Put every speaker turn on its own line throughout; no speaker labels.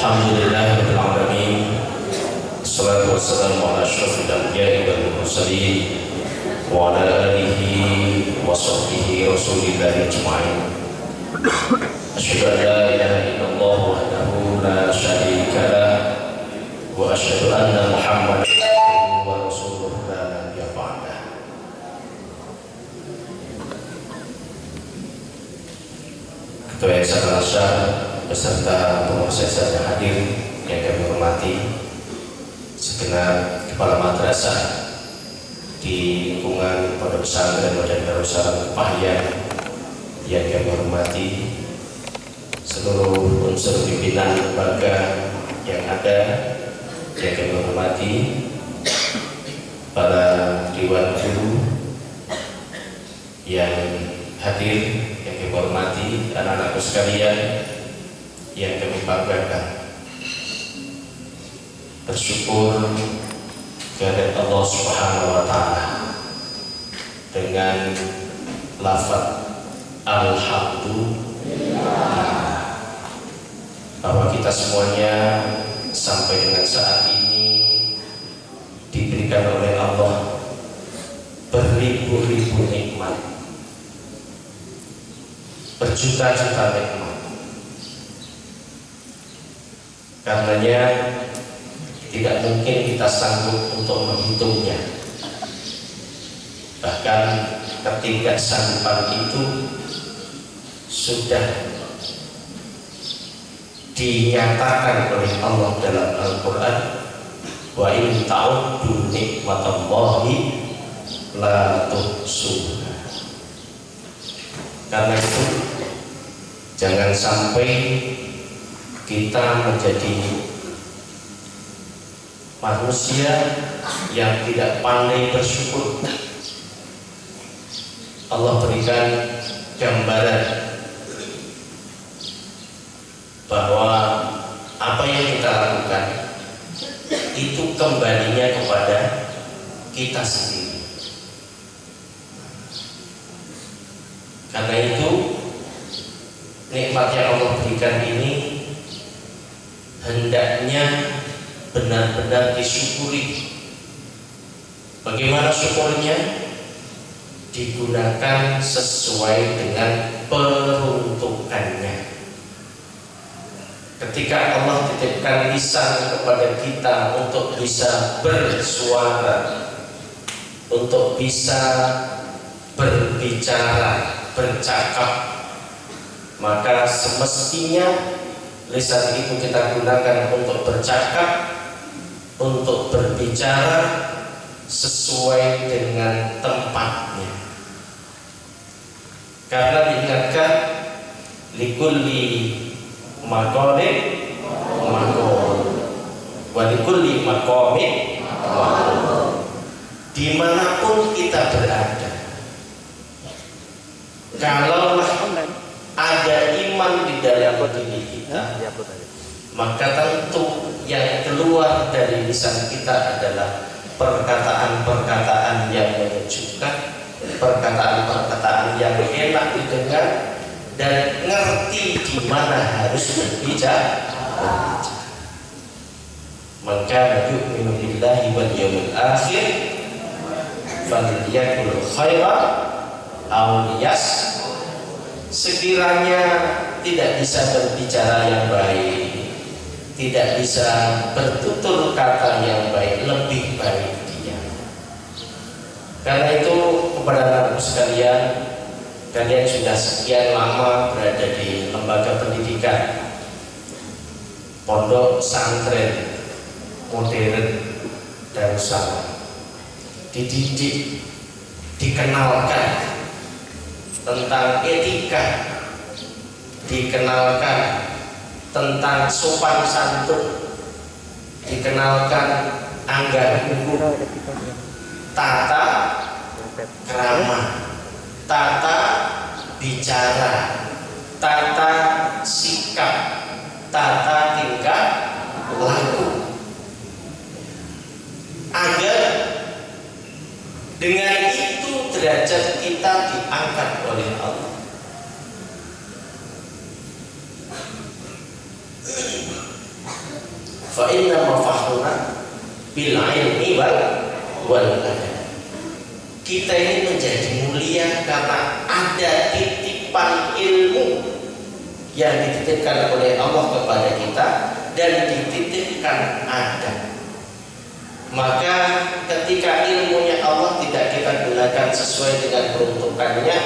Alhamdulillahirabbil alamin. Wassalatu wassalamu ala asyrofil anbiya'i wal mursalin wa ala alihi wa sahbihi rasulillahi ajma'in. Asyhadu an la ilaha illallah wahdahu la syarika lah wa asyhadu anna Muhammadan abduhu wa rasuluhu la nabiyya ba'dah. Ketua Yayasan Al-Azhar beserta pengurus yayasan yang hadir yang kami hormati, segenap kepala madrasah di lingkungan Pondok Pesantren Madrasah Darussalam Kepahyang yang kami hormati, seluruh unsur pimpinan lembaga yang ada yang kami hormati, para dewan guru yang hadir yang kami hormati, anak-anakku sekalian yang kami banggakan. Bersyukur kepada Allah Subhanahu wa Ta'ala dengan lafaz alhamdulillah bahwa kita semuanya sampai dengan saat ini diberikan oleh Allah beribu-ribu nikmat, berjuta-juta nikmat. Karenanya tidak mungkin kita sanggup untuk menghitungnya. Bahkan ketidaksanggupan itu sudah dinyatakan oleh Allah dalam Al-Quran, wa in ta'uddu nikmatallahi la tuhsuha. Karena itu jangan sampai kita menjadi manusia yang tidak pandai bersyukur. Allah berikan gambaran bahwa apa yang kita lakukan itu kembalinya kepada kita sendiri. Karena itu nikmat yang Allah berikan ini hendaknya benar-benar disyukuri. Bagaimana syukurnya? Digunakan sesuai dengan peruntukannya. Ketika Allah titipkan lisan kepada kita untuk bisa bersuara, untuk bisa berbicara, bercakap, maka semestinya lisan itu kita gunakan untuk bercakap, untuk berbicara sesuai dengan tempatnya. Karena diingatkan likulli maqamin maqam wa likulli maqamin maqam. Dimanapun kita berada, kalaulah ada iman di dalam diri kita, maka tentu yang keluar dari lisan kita adalah perkataan-perkataan yang menyejukkan, perkataan-perkataan yang enak didengar dan ngerti di mana harus berbicara. Maka yu'minu billahi wal yawmil akhir falyakul khairan aw liyas. Sekiranya tidak bisa berbicara yang baik, tidak bisa bertutur kata yang baik, lebih baik dia. Karena itu kepada anak sekalian, kalian sudah sekian lama berada di lembaga pendidikan, pondok pesantren modern Darussalam, dididik, dikenalkan tentang etika, dikenalkan tentang sopan santun, dikenalkan anggar hukum, tata krama, tata bicara, tata sikap, tata tingkah laku, agar dengan itu derajat kita diangkat oleh Allah. Fa inna mafahuna bil ilmi wal adab. Kita ini menjadi mulia karena ada titipan ilmu yang dititipkan oleh Allah kepada kita dan dititipkan adab. Maka ketika ilmunya Allah tidak kita gunakan sesuai dengan peruntukannya,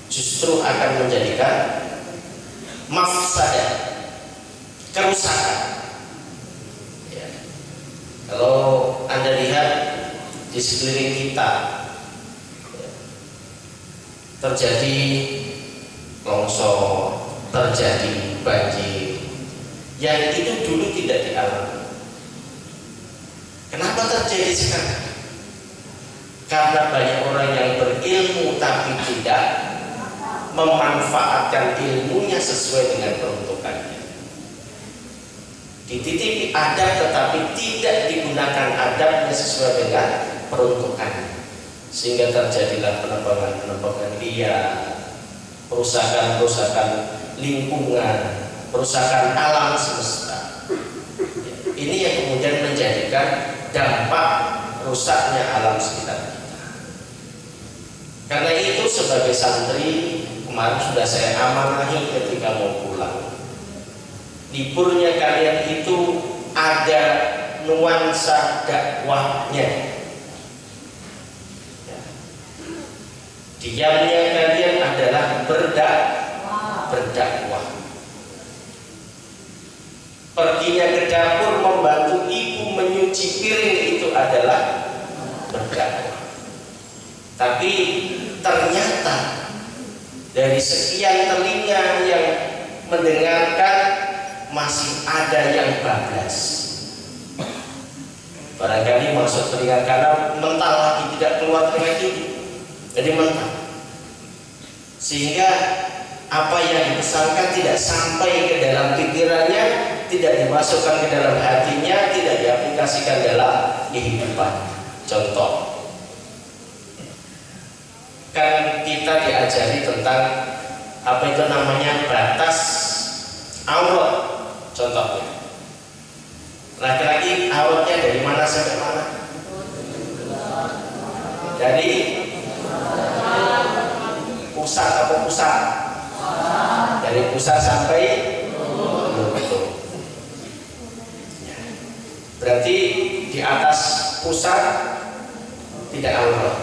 justru akan menjadikan mafsadah, kerusakan. Ya. Kalau Anda lihat di sekeliling kita, ya, terjadi longsor, terjadi banjir, yang itu dulu tidak dialami. Kenapa terjadi sekarang? Karena banyak orang yang berilmu tapi tidak memanfaatkan ilmunya sesuai dengan peruntukannya. Dititipi adab tetapi tidak digunakan adabnya sesuai dengan peruntukannya, sehingga terjadilah penebangan liar, perusakan lingkungan, perusakan alam semesta. Ini yang kemudian menjadikan dampak rusaknya alam sekitar kita. Karena itu sebagai santri, kemarin sudah saya amanahi ketika mau pulang, liburnya kalian itu ada nuansa dakwahnya. Diamnya kalian adalah berdakwah. Perginya ke dapur membantu ibu menyuci piring itu adalah berdakwah. Tapi ternyata dari sekian telinga yang mendengarkan masih ada yang bablas. Barangkali maksud telinga kanan mental lagi, tidak keluar telinga kiri, jadi mental. Sehingga apa yang dipesankan tidak sampai ke dalam pikirannya, tidak dimasukkan ke dalam hatinya, tidak diaplikasikan dalam kehidupan. Contoh, kan kita diajari tentang apa itu namanya batas aurat. Contohnya, laki-laki auratnya dari mana sampai mana? Dari pusat atau pusat? Dari pusat sampai lutut. Berarti di atas pusat tidak aurat,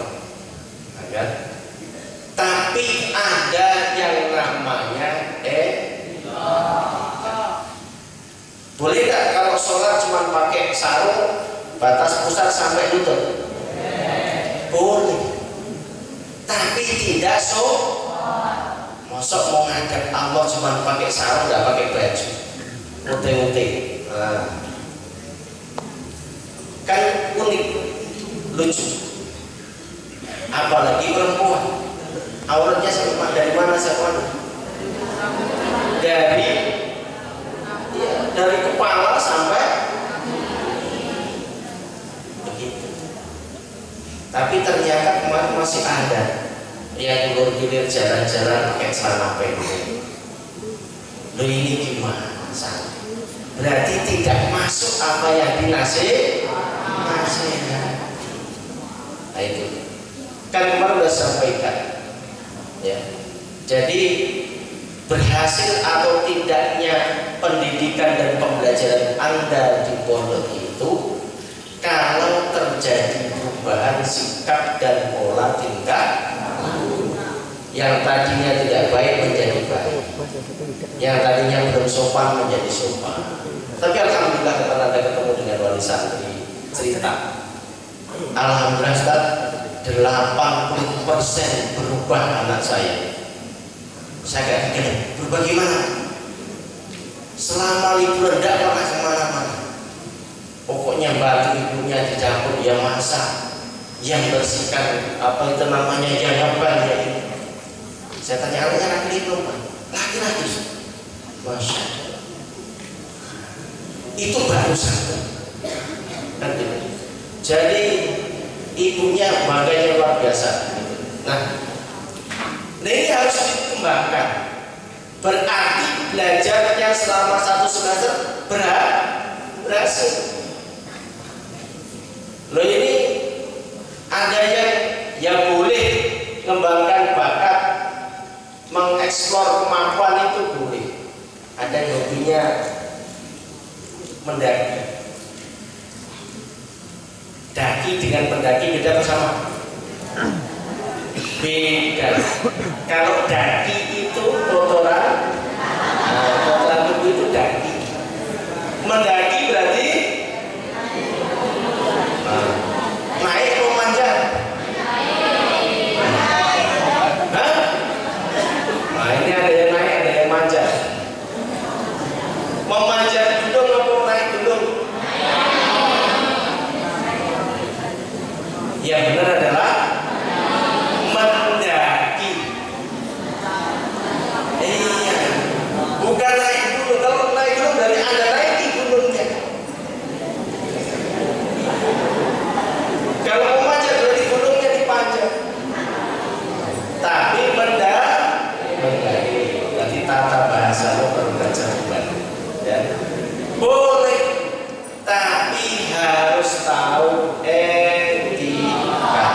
kan? Tapi ada yang namanya boleh nggak kalau sholat cuma pakai sarung batas pusat sampai lutut? Boleh. Tapi tidak mosok mau ngadep Allah cuma pakai sarung, nggak pakai baju, ute-ute. Nah, kan unik, lucu. Apalagi perempuan, auratnya dari mana sampai mana? Dari kepala sampai begitu. Tapi ternyata kemarin masih ada yang gilir jalan-jalan pakai celana pendek. Loh, ini gimana? Berarti tidak masuk apa yang dinasihatkan. Nah itu kan kemarin sudah sampaikan, ya. Jadi berhasil atau tidaknya pendidikan dan pembelajaran Anda di pondok itu kalau terjadi perubahan sikap dan pola tingkah yang tadinya tidak baik menjadi baik, yang tadinya belum sopan menjadi sopan. Tapi alhamdulillah ketika Anda ketemu dengan wali santri, cerita, alhamdulillah Ustaz, 80% berubah anak saya. Saya gak pikir berubah gimana? Selama liburan tidak pernah kemana-mana. Pokoknya bantu ibunya di dapur, yang masak, yang bersihkan apa itu namanya jagaban ya ini. Saya tanya anaknya laki-laki perempuan? Laki-laki. Masya Allah. Itu baru satu. Jadi ibunya bangganya luar biasa. Nah, ini harus dikembangkan. Berarti belajarnya selama 1 semester berapa mendaki. Daki dengan pendaki beda apa sama? Beda. Kalau daki itu kotoran, kotoran tubuh itu daki. Mendaki berarti naik atau manjat? Hah? Nah ini ada yang naik, ada yang manjat. Memanjat gunung atau naik gunung? Yang benar adalah mendaki. Iya, bukan naik gunung. Kalau naik gunung dari Anda naiki gunungnya. Kalau mau manjat berarti gunungnya dipanjat. Tapi mendaki berarti tata bahasa lo baru baca bukan? Ya. Boleh, tapi harus tahu etika.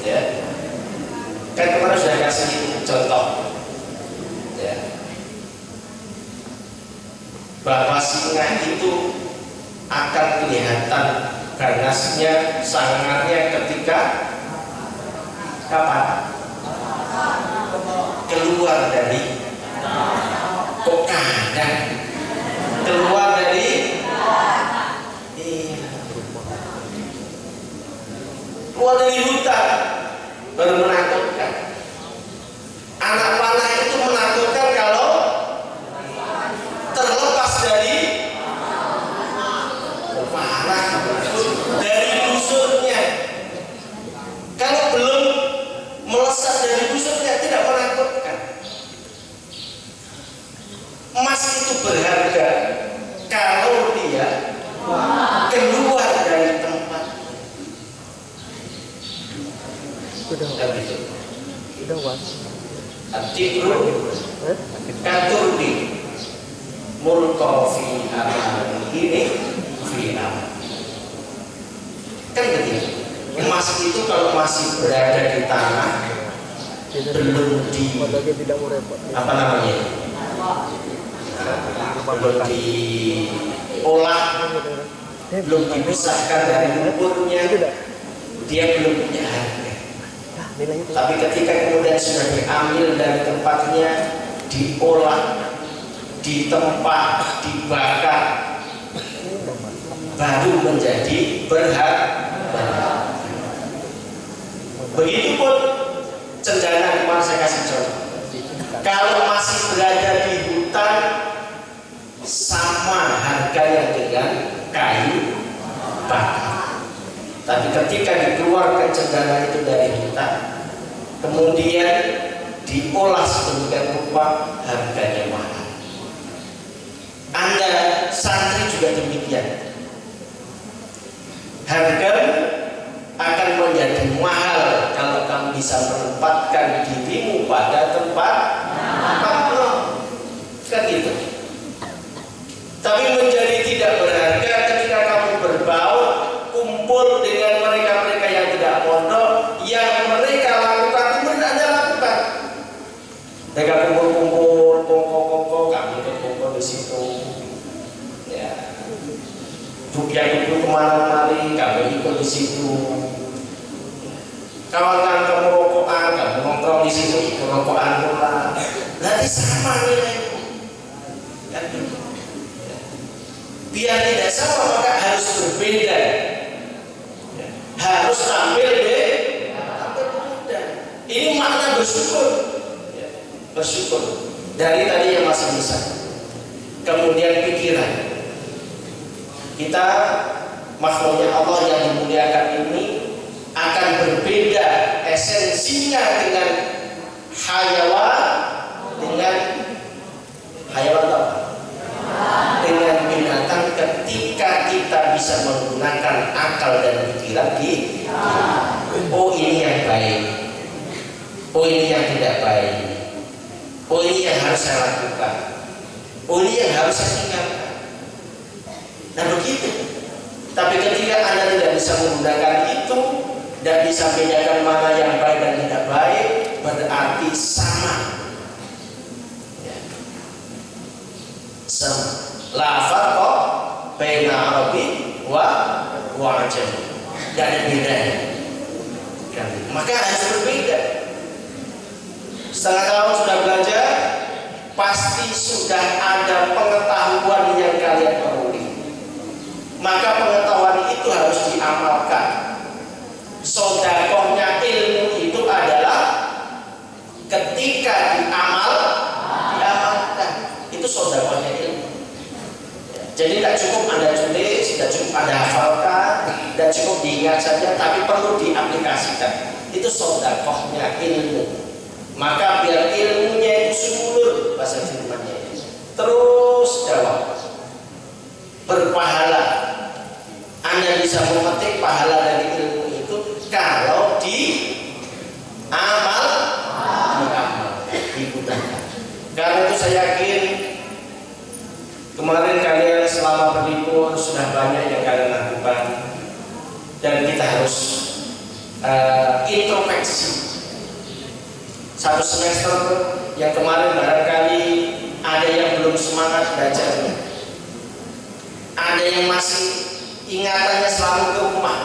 Ya. Kan kemarin sudah kasih contoh. Ya. Bahwa singa itu akan kelihatan ganasnya, sangarnya ketika kapan? Keluar dari kandang, keluar dari keluar dari hutan, baru menakutkan. Anak panah itu menakutkan kalau terlepas dari panah, dari busurnya. Kalau belum melesat dari busurnya tidak menakutkan. Emas itu berharga kalau dia keluar dari tempat.
Udah was.
Atibru katurdi mulkofi amani ini fi'am. Kan begitu. Emas itu kalau masih berada di tanah belum di apa namanya? Belum diolah, belum dipisahkan dari lumpurnya, dia belum punya harga. Tapi ketika kemudian sudah diambil dari tempatnya, diolah, ditempa, dibakar, baru menjadi berharga. Begitupun cendana, kemarin saya kasih contoh. Kalau masih berada di hutan, sama harganya dengan kayu bakar. Tapi ketika dikeluarkan cendana itu dari hutan, kemudian diolah sedemikian rupa, harganya mahal. Anda santri juga demikian. Harga akan menjadi mahal kalau kamu bisa menempatkan dirimu pada tempat kan gitu. Tapi menjadi tidak berharga ketika kamu berbaur, kumpul dengan mereka-mereka yang tidak pondok, yang mereka lakukan itu Anda lakukan. Mereka kumpul-kumpul, kongko-kongko, kamu ikut kumpul di situ. Ya. Yang itu kemana-mana, kamu ikut di situ. Kawan-kawan kamu rokokan, kamu nongkrong di situ, ikut rokokan pula. Nanti sama nilainya. Kan gitu. Biar tidak sama maka harus berbeda. Harus tampil berbeda. Ini makna bersyukur. Bersyukur. Dari tadi yang masih bisa. Kemudian pikiran. Kita makhluknya Allah yang dimuliakan ini akan berbeda esensinya dengan hayawan, dengan hayawan apa? Dengan binatang ketika kita bisa menggunakan akal dan pikiran kita. Oh ini yang baik, oh ini yang tidak baik, oh ini yang harus saya lakukan, oh ini yang harus saya tinggalkan. Nah begitu. Tapi ketika Anda tidak bisa menggunakan itu, tidak bisa bedakan mana yang baik dan tidak baik, berarti sama. Sama. La farqa
Arabi wa Ajami. Tidak ada bedanya. Maka harus berbeda. Setengah tahun sudah belajar, pasti sudah ada pengetahuan yang kalian peroleh. Maka pengetahuan itu harus diamalkan. Sodakohnya ilmu itu adalah ketika diamalkan. Itu sodakohnya ilmu. Jadi tidak cukup Anda tulis, tidak cukup Anda hafalkan, tidak cukup diingat saja, tapi perlu diaplikasikan. Itu sodakohnya ilmu. Maka biar ilmunya itu subur, bahasa firman-Nya terus jawab, berpahala. Anda bisa memetik pahala dari ilmu itu kalau digunakan. Karena itu saya yakin kemarin kalian selama berlibur sudah banyak yang kalian lakukan, dan kita harus introspeksi. Satu semester yang kemarin barangkali ada yang belum semangat belajarnya, ada yang masih ingatannya selalu ke rumah,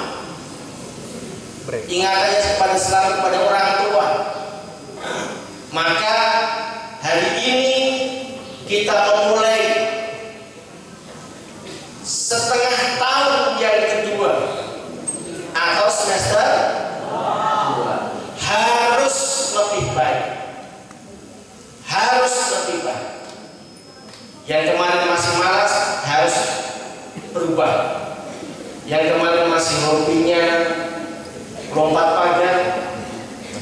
ingatannya selalu kepada orang tua. Maka hari ini kita memulai setengah tahun yang kedua atau semester 2 harus lebih baik, harus lebih baik. Yang kemarin masih malas harus berubah. Yang kemarin masih hobinya lompat pagar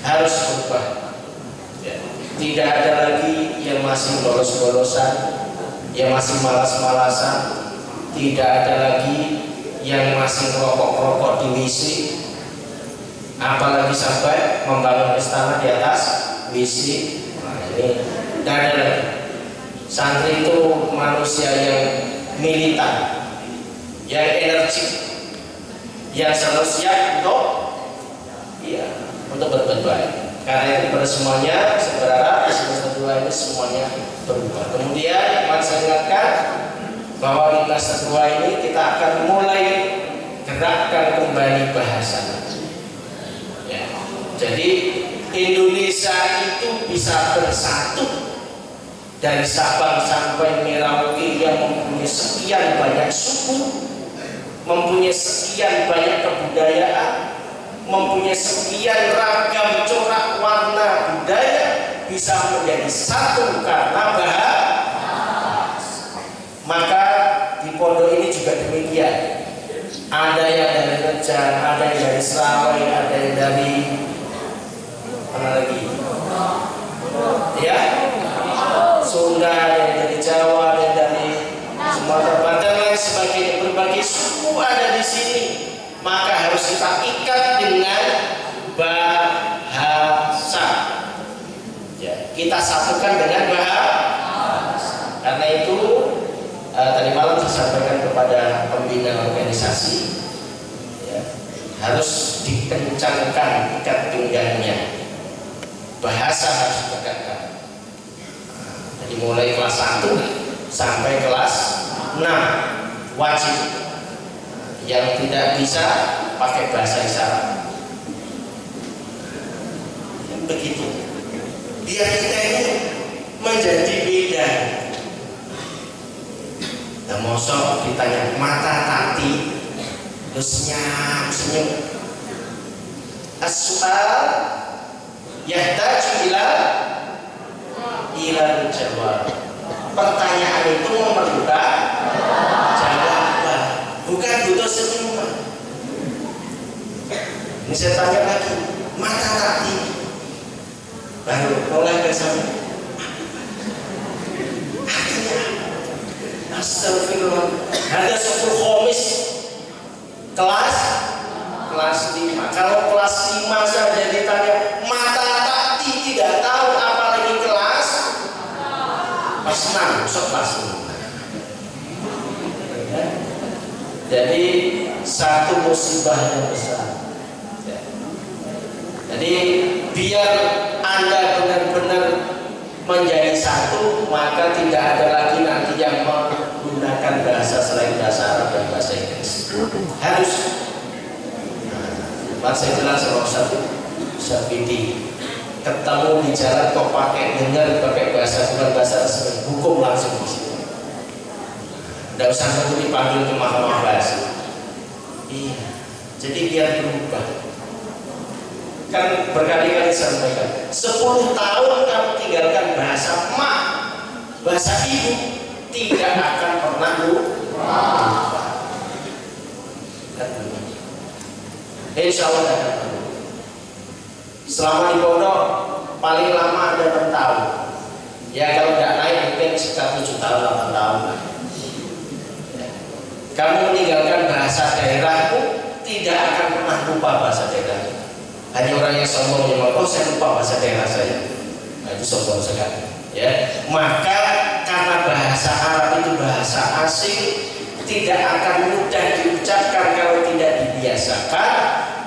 harus berubah. Tidak ada lagi yang masih bolos-bolosan, yang masih malas-malasan. Tidak ada lagi yang masih merokok-rokok di WC. Apalagi sampai membangun istana di atas WC. Nah, ini tidak ada lagi. Santri itu manusia yang militan, yang energik, yang selalu siap untuk berbuat baik. Karena itu pada semuanya sebenarnya semester 2 ini semuanya berubah. Kemudian saya ingatkan bahwa di semester 2 ini kita akan mulai gerakkan kembali bahasa. Jadi Indonesia itu bisa bersatu dari Sabang sampai Merauke yang mempunyai sekian banyak suku, mempunyai sekian banyak kebudayaan, mempunyai sekian ragam corak warna budaya, bisa menjadi satu karena bahasa. Maka di pondok ini juga demikian. Ada yang dari Rejang, ada yang dari Serawai, ada yang dari mana lagi? Ya, Sunda, ada yang dari Jawa, ada yang dari Sumatera Barat dan lain sebagainya. Berbagai suku ada di sini. Maka harus kita ikat dengan bahasa. Ya, kita satukan dengan bahasa. Karena itu tadi malam saya sampaikan kepada pembina organisasi, ya, harus dikencangkan ikat pinggangnya. Bahasa harus ditegakkan. Jadi mulai kelas 1 sampai kelas 6 wajib. Yang tidak bisa pakai bahasa isyarat. Begitu. Biar kita ini menjadi beda. Nah, mosok ditanya mata tati, terus senyum. As-su'al yahtaju ila jawab. Pertanyaan itu memerlukan jawaban, bukan butuh senyuman. Ini saya tanya lagi, mata tati, baru mulai bersama. Astagfirullah. Ada satu khomis kelas 5. Kalau kelas 5 saja ditanya mata tati tidak tahu, apalagi kelas 6 kelas 5. Jadi satu musibah yang besar. Jadi biar Anda benar-benar menjadi satu, maka tidak ada lagi nanti yang menggunakan bahasa selain bahasa Arab dan bahasa harus. Pas saya bilang sama Ustaz Bidi, ketemu di jalan kok pakai dengar pakai bahasa bukan bahasa resmi, hukum langsung di situ. Tidak usah nunggu dipanggil ke mahkamah bahasa. Iya, jadi biar berubah. Kan berkali-kali saya sampaikan, 10 tahun kamu tinggalkan bahasa mak, bahasa ibu, tidak akan pernah lupa. Insya Allah akan berubah. Selama di pondok paling lama ada 6 tahun. Ya kalau tidak naik mungkin sekitar 7 tahun, 8 tahun. Kamu meninggalkan bahasa daerahmu, tidak akan pernah lupa bahasa daerahmu. Hanya orang yang sombong yang oh saya lupa bahasa daerah saya. Nah, itu sombong sekali. Ya, maka karena bahasa Arab itu bahasa asing, tidak akan mudah diucapkan kalau tidak dibiasakan,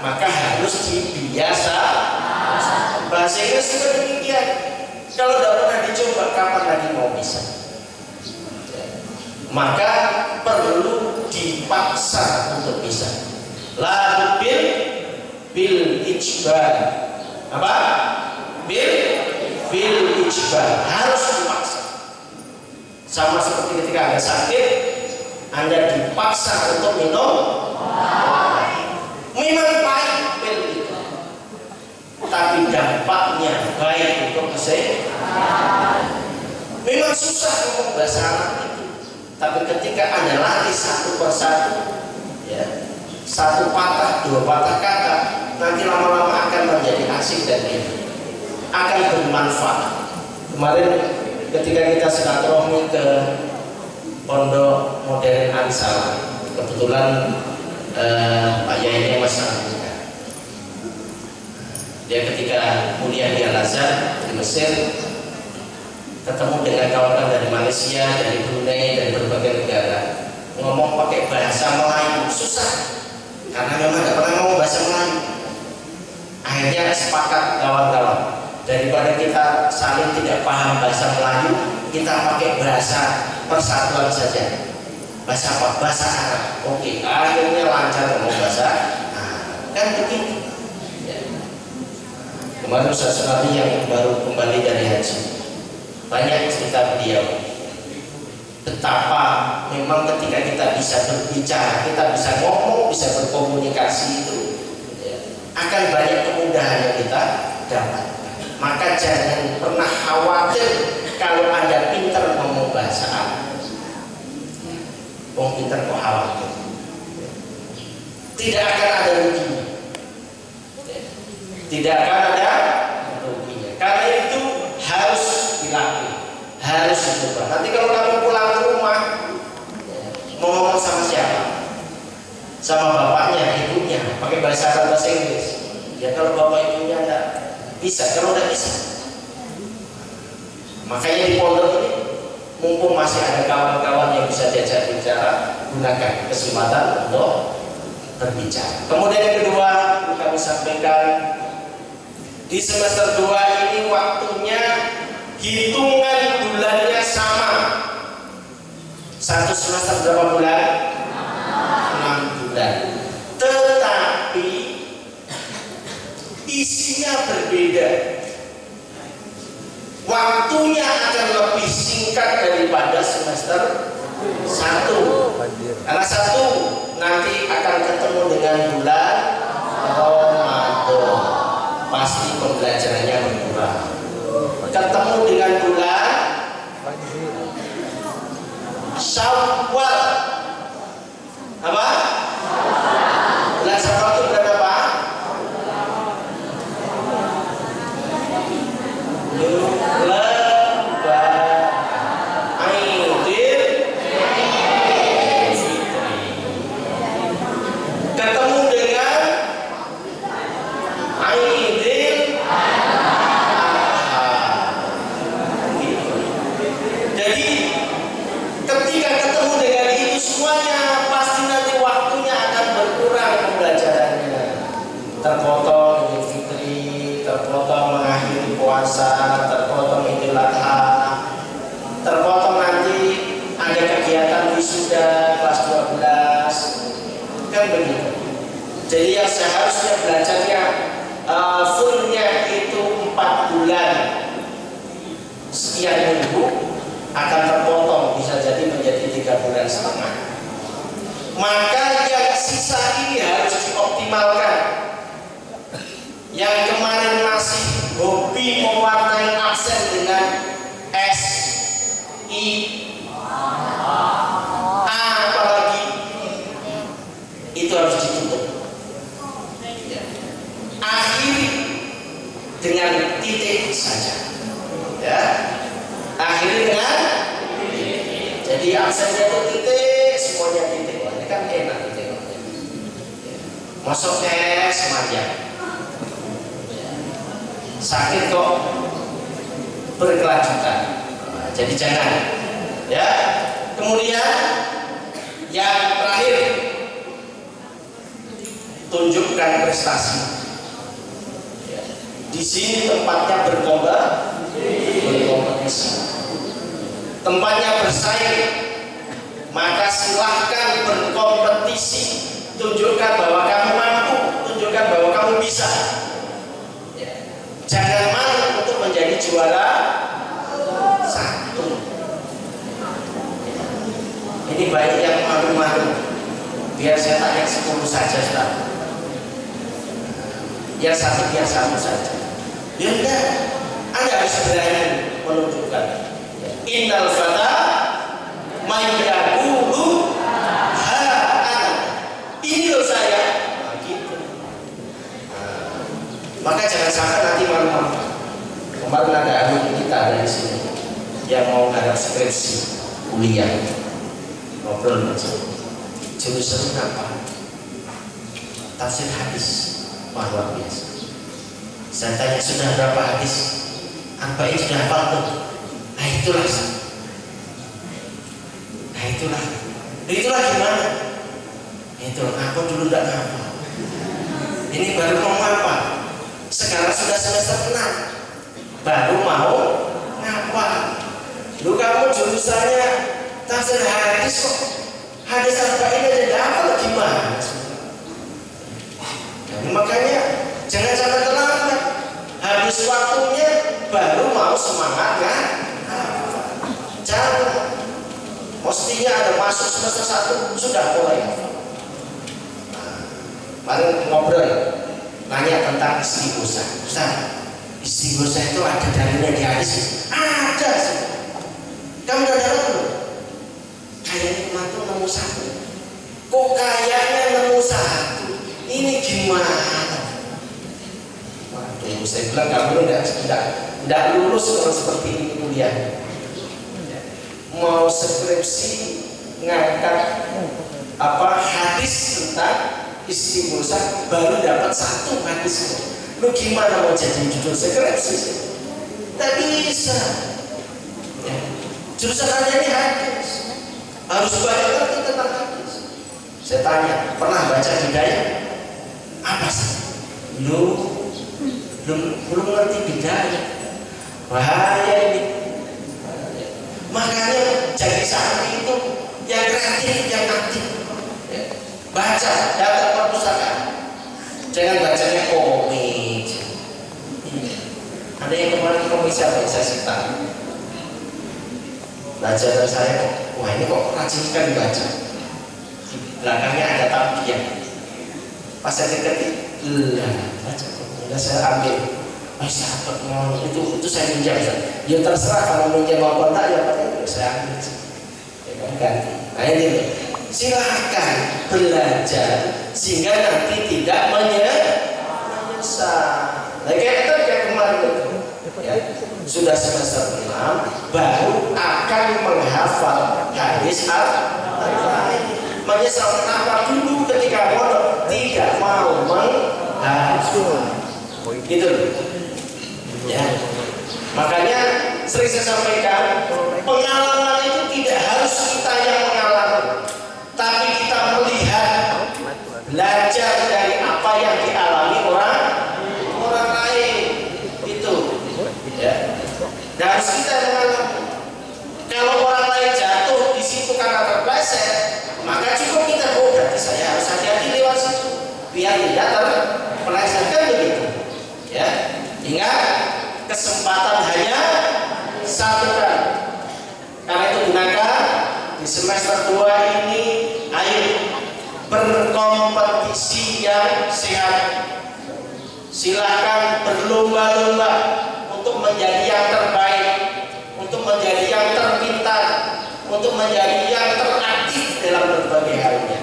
maka harus dibiasa. Bahasa Inggris juga demikian. Kalau tidak pernah dicoba, kapan lagi mau bisa? Maka perlu dipaksa untuk bisa. La bil ijbar. Apa? Bil ijbar, harus dipaksa. Sama seperti ketika Anda sakit, Anda dipaksa untuk minum. Memang pahit pil itu, tapi dampaknya baik untuk kesehatan. Memang susah ngomong bahasa Arab itu, tapi ketika Anda latih satu persatu, ya, satu patah, 2 patah kata, nanti lama-lama akan menjadi asik dan enak, akan bermanfaat. Kemarin ketika kita silaturahmi ke Pondok Modern Ansar, kebetulan Pak Yai Mas Arifin, dia ketika kuliah di Al-Azhar di Mesir, ketemu dengan kawan-kawan dari Malaysia, dari Brunei, dari berbagai negara, ngomong pakai bahasa Melayu susah karena memang tidak pernah ngomong bahasa Melayu. Akhirnya sepakat kawan-kawan, daripada kita saling tidak paham bahasa Melayu, kita pakai bahasa persatuan saja. Bahasa apa? Bahasa Arab. Oke, akhirnya lancar ngomong bahasa kan begitu ya. Kemarin Ustaz Nabi yang baru kembali dari haji, banyak cerita beliau betapa memang ketika kita bisa berbicara, kita bisa ngomong, bisa berkomunikasi itu ya, akan banyak kemudahan yang kita dapat. Maka jangan pernah khawatir kalau Anda pintar ngomong bahasa Arab. Wong pintar kok khawatir? Tidak akan ada ruginya. Tidak akan ada ruginya. Karena itu harus dilatih, harus dicoba. Nanti kalau kamu pulang ke rumah, mau ngomong sama siapa? Sama bapaknya, ibunya, pakai bahasa Arab, bahasa Inggris. Ya kalau bapak ibunya enggak bisa, kalau enggak bisa. Makanya di pondok ini, mumpung masih ada kawan-kawan yang bisa diajak bicara, gunakan kesempatan untuk berbicara. Kemudian yang kedua, kami sampaikan di semester 2 ini waktunya hitungan bulannya sama. Satu semester berapa bulan? 6 bulan. Tetapi isinya berbeda. Waktunya akan lebih singkat daripada semester 1. Karena 1 nanti akan ketemu dengan bulan Ramadan, pasti pembelajarannya berkurang. Ketemu dengan bulan Syawal, apa? Bulan Syawal itu bulan apa? Ketemu dengan Aidil Adha. Jadi ketika ketemu dengan itu semuanya, pasti nanti waktunya akan berkurang pembelajarannya. Terpotong Idul Fitri, terpotong mengakhiri puasa, terpotong Idul Adha, terpotong nanti ada kegiatan wisuda kelas 12. kan begitu. Jadi yang seharusnya belajarnya fullnya itu 4 bulan sekian minggu akan terpotong, bisa jadi menjadi 3,5 bulan. Maka yang sisa ini harus dioptimalkan. Yang kemarin masih hobi mewarnai absen dengan S, I, A apalagi, itu harus ditutup. Akhiri dengan titik saja, ya. Akhiri dengan titik. Jadi absennya itu titik, semuanya titik. Wah, ini kan enak titik. Masuk S saja. Sakit kok berkelanjutan. Nah, jadi jangan, ya. Kemudian yang terakhir, tunjukkan prestasi. Di sini tempatnya berkompetisi, tempatnya bersaing, maka silahkan berkompetisi. Tunjukkan bahwa kamu mampu, tunjukkan bahwa kamu bisa. Jangan malu untuk menjadi juara 1. Ini baik yang malu-malu, biar saya tanya 10 saja sudah. Yang 1 biar 1 saja. Ya enggak, Anda harus berani menunjukkan. Innal fata may yaqulu ha ana. Ini loh saya. Nah, gitu. Maka jangan sampai nanti malu-malu. Kemarin ada ahli kita dari sini yang mau ngarep skripsi kuliah, ngobrol macam jurusan apa? Tafsir hadis. Wah, luar biasa. Saya tanya, sudah berapa hadis? Arba'in sudah hafal tuh? Nah itulah. Nah itulah. Itulah gimana? Itu aku dulu tidak hafal. Ini baru mau apa? Sekarang sudah semester 6, baru mau ngapa? Lu kamu jurusannya tafsir hadis kok, hadis arba'in aja tidak hafal, gimana? Makanya jangan sampai terlambat. Habis waktunya baru mau semangat kan? Jangan. Mestinya ada masuk semester 1 sudah mulai. Mari ngobrol, nanya tentang istighosa. Ustaz, istighosa itu ada dalilnya di hadis? Ada sih. Kamu udah dapat belum? Kayaknya kemarin tuh nemu 1. Kok kayaknya nemu 1? Ini gimana? Waduh, saya bilang kamu tidak lulus kalau seperti ini kuliah. Mau skripsi ngangkat hadis tentang istighosa baru dapat 1 hadis. Lu gimana mau jadi judul skripsi? Tak bisa. Ya. Jurusan Anda ini hadis, harus banyak ngerti tentang hadis. Saya tanya, pernah baca Hidayah? Apa sih? Belum ngerti Hidayah. Bahaya ini. Makanya jadi santri itu yang kreatif, yang aktif. Baca, datang perpustakaan. Jangan bacanya komik. Ada yang kemarin komik siapa? Saya cerita. Baca dari saya kok, wah ini kok rajin sekali baca. Di belakangnya ada tabiah. Pas saya ketik, baca kok. Saya ambil. Sahabat mau itu saya pinjam. Ya terserah kalau pinjam mau kontak ya pakai saya ambil. Ya kamu ganti. Nah ini silakan belajar sehingga nanti tidak menyesal. Nah kayak kemarin itu, ya, sudah semester 6 baru akan menghafal hadis al-Qur'an. Menyesal kenapa dulu ketika mondok tidak mau menghafal. Gitu. Ya. Makanya sering saya sampaikan, pengalaman itu tidak harus kita yang mengalami, tapi kita melihat, belajar dari apa yang dialami orang lain itu. Ya. Dan harus kita yang mengalami. Kalau orang lain jatuh di situ karena terpleset, maka cukup kita berarti saya harus hati-hati kondisi yang sehat. Silakan berlomba-lomba untuk menjadi yang terbaik, untuk menjadi yang terpintar, untuk menjadi yang teraktif dalam berbagai halnya.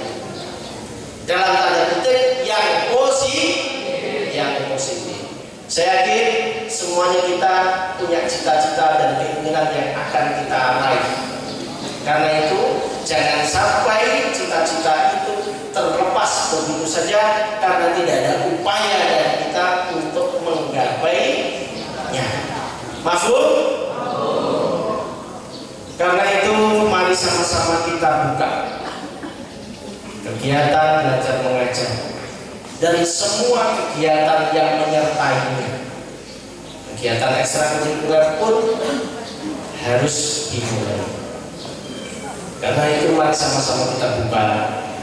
Dalam tanda kutip yang positif. Saya yakin semuanya kita punya cita-cita dan keinginan yang akan kita raih. Karena itu jangan sampai cita-cita itu terlepas begitu saja karena tidak ada upaya dari kita untuk menggapainya. Mafhum? Karena itu mari sama-sama kita buka kegiatan belajar mengajar dari semua kegiatan yang menyertainya. Kegiatan ekstrakurikuler pun harus dimulai. Karena itu mari sama-sama kita buka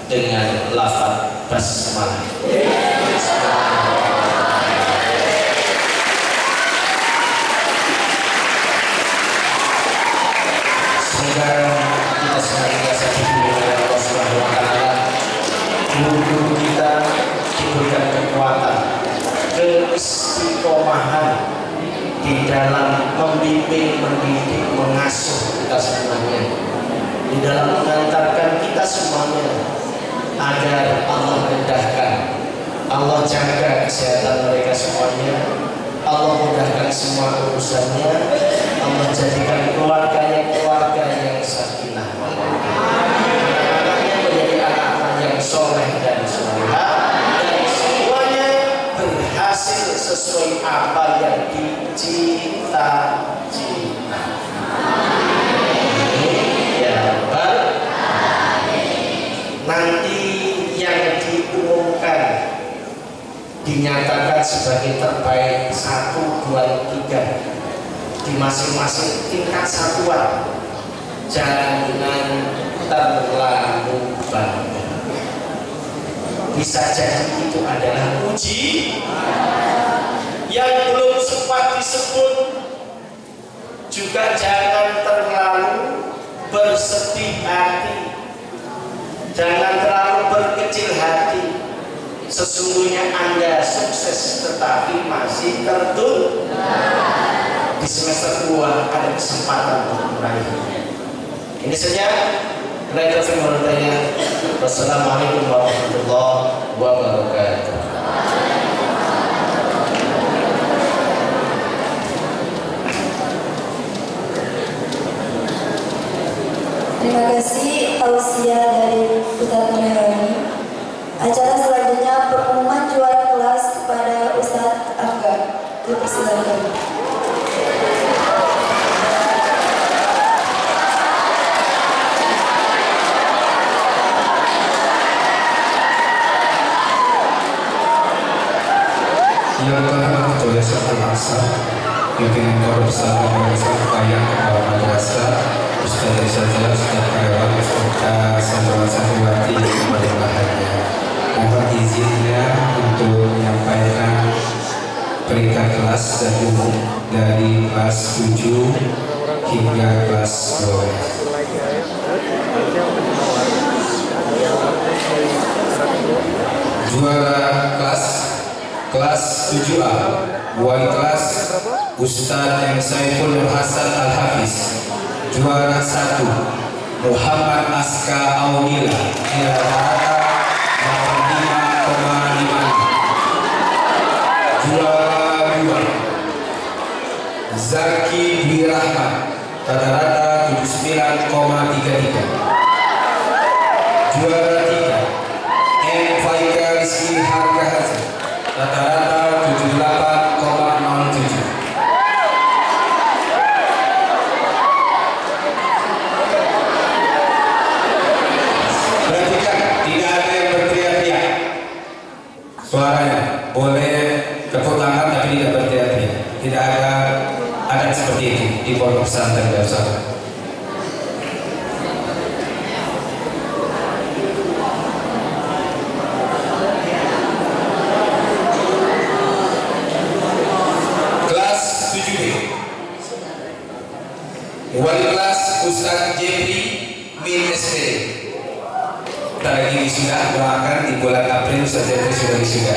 dengan lafaz basmalah. Semoga kita senantiasa diberi oleh Allah Subhanahu wa taala, guru-guru kita diberikan kekuatan, keistiqomahan di dalam membimbing, mendidik, mengasuh kita semuanya, di dalam mengantarkan kita semuanya agar Allah mudahkan, Allah jaga kesehatan mereka semuanya, Allah mudahkan semua urusannya, Allah jadikan keluarganya keluarga yang sakinah, anak-anaknya menjadi anak-anak yang soleh dan solehah, dan semuanya berhasil sesuai apa yang dicita-cita. Nanti yang diumumkan dinyatakan sebagai terbaik 1, 2, 3 di masing-masing tingkat satuan. Jangan terlalu bangga. Bisa jadi itu adalah uji yang belum sempat disebut. Juga jangan terlalu bersedih hati. Jangan terlalu berkecil hati. Sesungguhnya Anda sukses tetapi masih tertunda. Di semester 2 ada kesempatan untuk meraihnya. Ini saja. Wassalamualaikum warahmatullahi wabarakatuh.
Terima kasih tausiah dari Ustadz Meherani. Acara selanjutnya pengumuman juara kelas kepada Ustadz Angga. Dipersilakan.
Yang telah ketua Al-Aqsa, pimpinan korupsi Supaya Kepala Madrasah, Ustaz Rizal, Ustaz Karyawan, Ustaz Sandrawan Santriwati kepada bahannya. Mohon izinnya untuk menyampaikan peringkat kelas dan umum dari kelas 7 hingga kelas 12. Juara kelas 7A, wali kelas Ustadz M. Saiful Nur Hasan Al-Hafiz. Juara 1 Muhammad Aska Aunila, nilai rata 85,5. Juara 2 Zaki Dwi Rahmat, rata-rata 79,33. Juara 3 M. Faika Rizki Harga Haji, rata-rata 78,07. Perhatikan, tidak ada yang berteriak-teriak. Suaranya boleh tepuk tangan tapi tidak berteriak-teriak. Tidak ada adat seperti itu di pondok pesantren Darussalam. Wali kelas Ustadz Jepri Min SPD. bentar lagi wisuda, doakan di bulan April Ustaz Jeffrey sudah wisuda.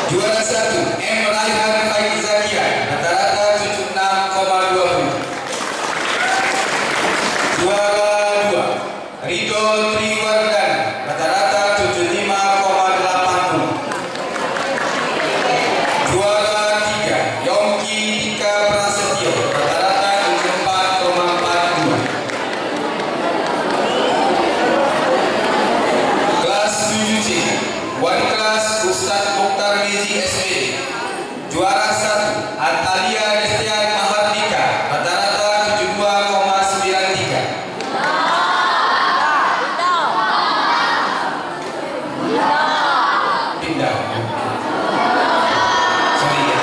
Juara 1 M. Raihan Faizakian, rata-rata 76,20. Juara 2 Ridho Triwardan, rata-rata 75,80. Juara 3 Yongki Dika Prasetyo, rata-rata 74,42. Kelas 7C Wali kelas Ustadz Mukhtar Mizi SPD. Juara 1 Atalia Destian Mahardika, rata-rata 72,93. Pindah. Sorry ya.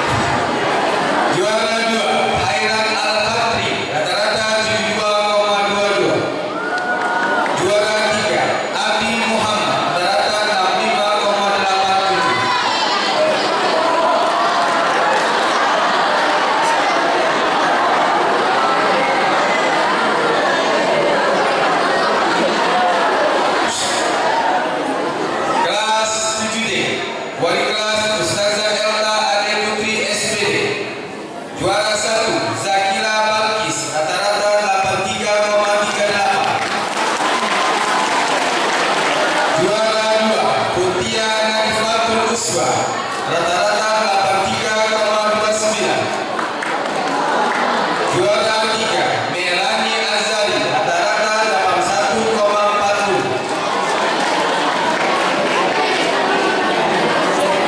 Juara 2 Hairan Al-Fatri, rata-rata 72,22. Juara 3 Abi Muhammad, rata-rata 65,87. Kelas 7D Wali kelas Ustazah Elta Ade Putri SPD. Juara 1 Zakila Balkis, rata-rata 83,38. Juara 2 Putia Nadifatul Uswa, rata-rata 83,29. Juara 3 Melani Azali, rata-rata 81,40.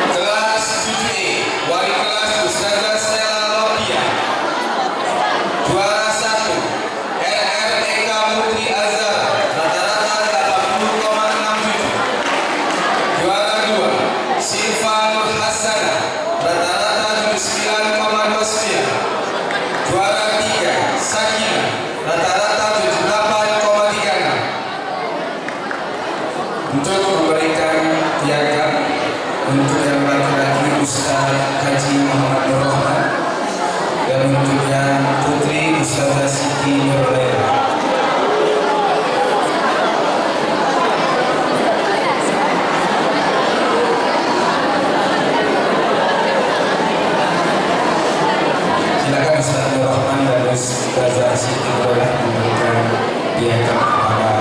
Kelas 7E Wali kelas Ustazah Stella Lopia. Juara 1 RREK Putri Azhar, rata-rata 80,67. Juara 2 Silva Nur Hassana, rata-rata 79,29. Juara 3 Sakina, rata-rata 78,36. Untuk memberikan piagam untuk yang laki-laki Ustaz Haji Muhammad Nur Rahman, dan untuk yang putri Ustazah Siti Nur Laila. Silakan Ustaz Nur Rahman dan Ustazah Siti Nur Laila memberikan piagam kepada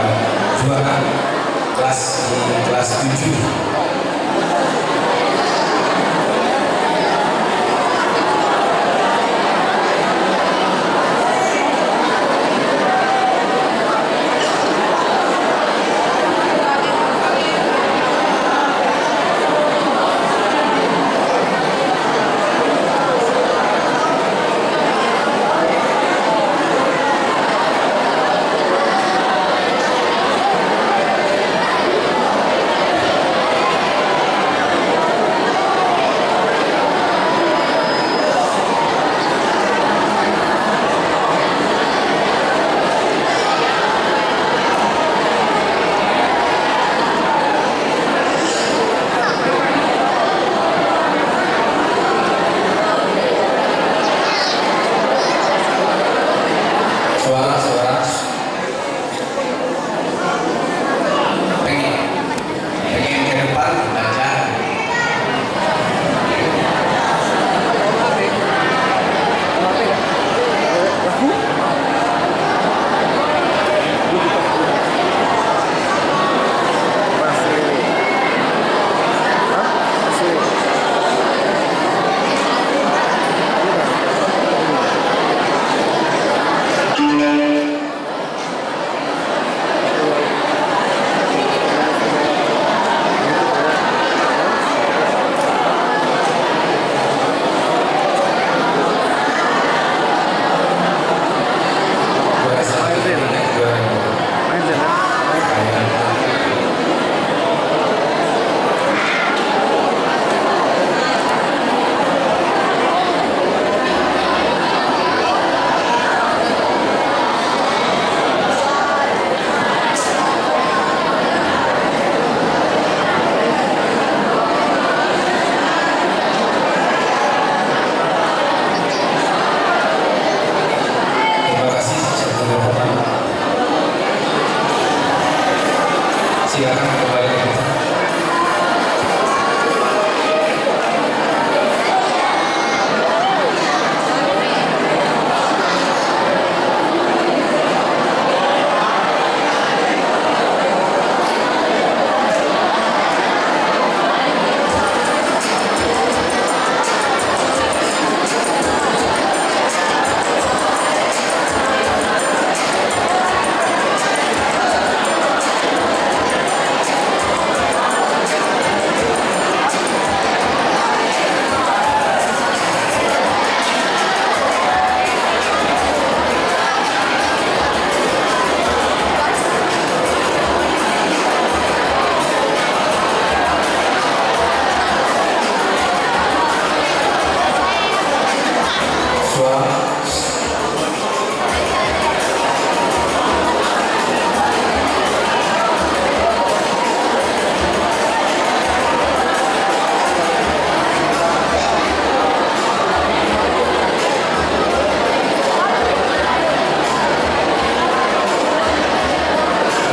juara kelas di kelas 7.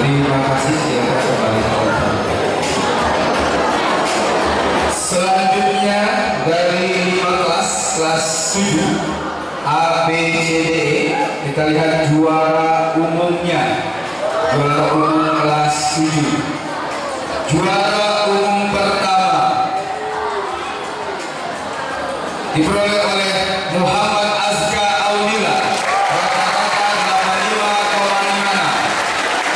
Terima kasih, silakan kembali ke tempat. Selanjutnya dari 5 kelas 7 A, B, C, D, E, kita lihat juara umumnya. Juara umum kelas 7. Juara umum pertama diperoleh oleh Muhammad Azka Aunila, rata-rata 85,56.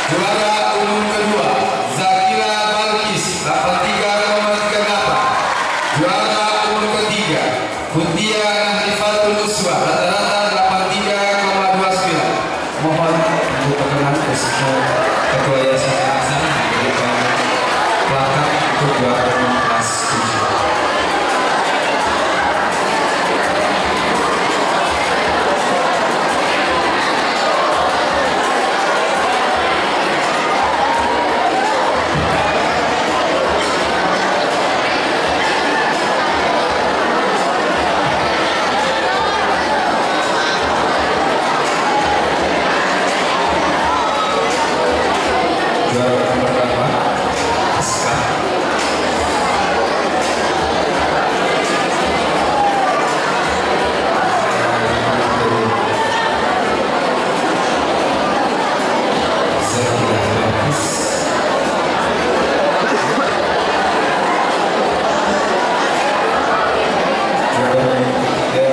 Juara umum kedua Zakila Balkis, 83,38. Juara umum ketiga Kutia Nahrifatul Uswa, rata-rata 83,29. Mohon untuk perkenan posisi ketua yayasan Yayasan memberikan plakat untuk juara umum kelas 7. Juara pertama Aska. Zakila Balkis. Juara ketiga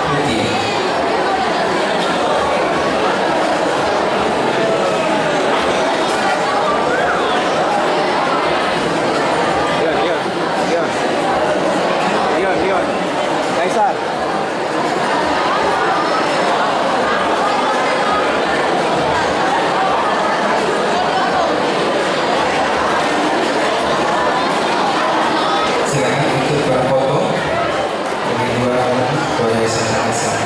Kutia. Silakan untuk berfoto dengan juara umum ketua yayasan Yayasan.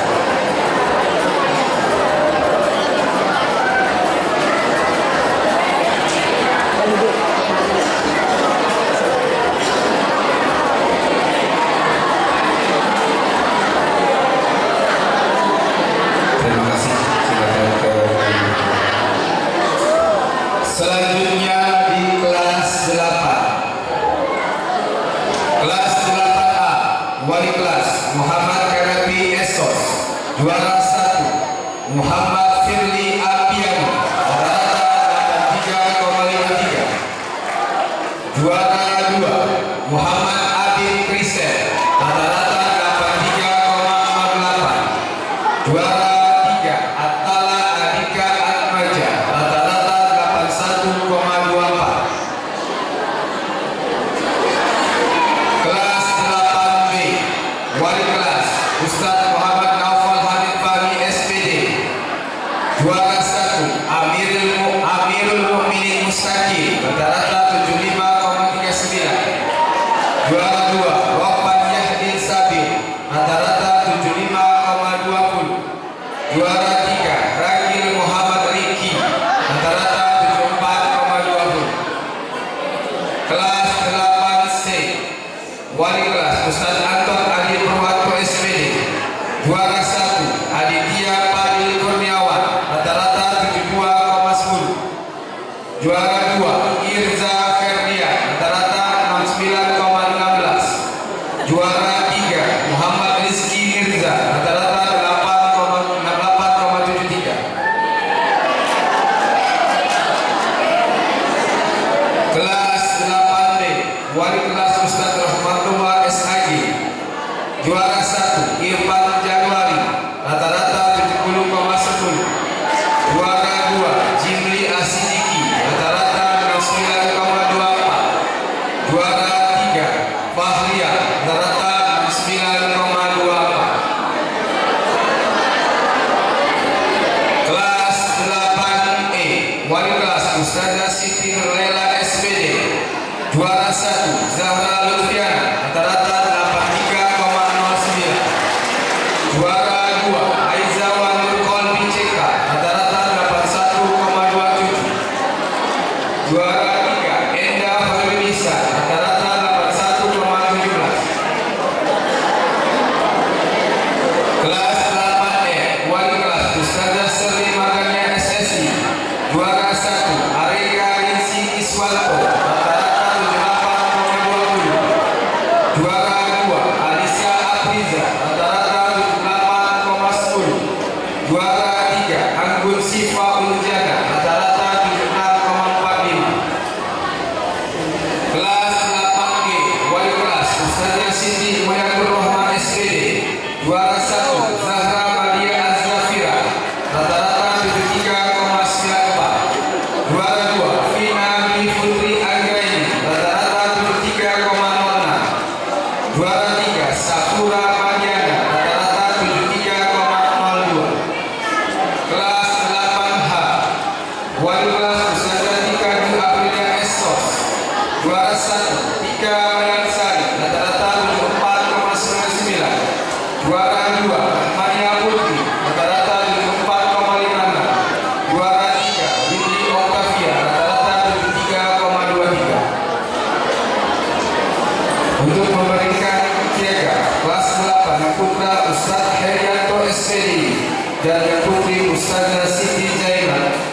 Terima kasih. Silakan ke selanjutnya di kelas 8. Kelas 8A, wali kelas Muhammad Karabi Esos. Juara 1 Muhammad Firly Apiani, rata-rata 83,53. Juara 2 Muhammad Abid Krisel, rata-rata 83,48. Juara 3 Atala Adika Atmaja, rata-rata 81,24. Kelas 8B, wali kelas Ustadz Muhammad Naufal Hanif Fahmi SPD. Juara 1 Amirul Mukminin Mustaqim, rata-rata 75,39. Juara 2 Rohman Yahdin Sabir, rata-rata 75,20. Juara 3 Ragil Muhammad Riki, rata-rata 74,20. Kelas 8C, wali kelas Ustadz Anton Adi Purwanto SPD. Juara 1 Aditya Padil Kurniawan, rata-rata 72,10. Juara 2 Irza Ferdian, rata-rata 69,16. Juara 3 Muhammad Rizky Mirza, rata-rata 8,73. Kelas 8B, wali kelas Ustadz Rahmatullah SAG. Juara 1 Irfan Januari, rata-rata 70,10. Juara 2 Jimli Asidiki, rata-rata 69,24. Juara 3 Fahria, rata-rata 69,24. Kelas 8E, wali kelas Ustazah Siti Nurlela SPD. Juara 1 Zahra Lutfiana, rata-rata 83,09. Juara 2 Aizawa Nurkol BCK, rata-rata 81,27. Juara 3 Enda Hoirunisa, rata-rata 81,17. Kelas 8E, wali kelas Ustazah Seri Maganya SSI. Juara 1 Areka Rinsi Iswanto rata-rata 78,20. Juara 2 Alicia Apriza rata-rata 78,10. Juara 3 Anggun Siva Urjana rata-rata 76,45. Kelas 8G wali kelas Ustazah Siti Muyakur Rahman SPD. Juara 1 Zahra Madia Azrafira rata-rata 73,94. Juara 2 Vina Dwi Putri Anggraini rata-rata 73,06. Juara 3 Sakura Madiana rata-rata 73,02. Kelas 8H wali kelas Ustazah Tika Dwi Aprilia Estos. Juara 1 Tika Mayansari rata-rata 74,99. Juara 2 Mania Putri rata-rata 74,56. Juara 3 Windy Octavia rata-rata 73,23. Untuk memberikan piagam kelas 8 Putra Ustaz Herianto SPD dan yang Putri Ustazah Siti Zainal.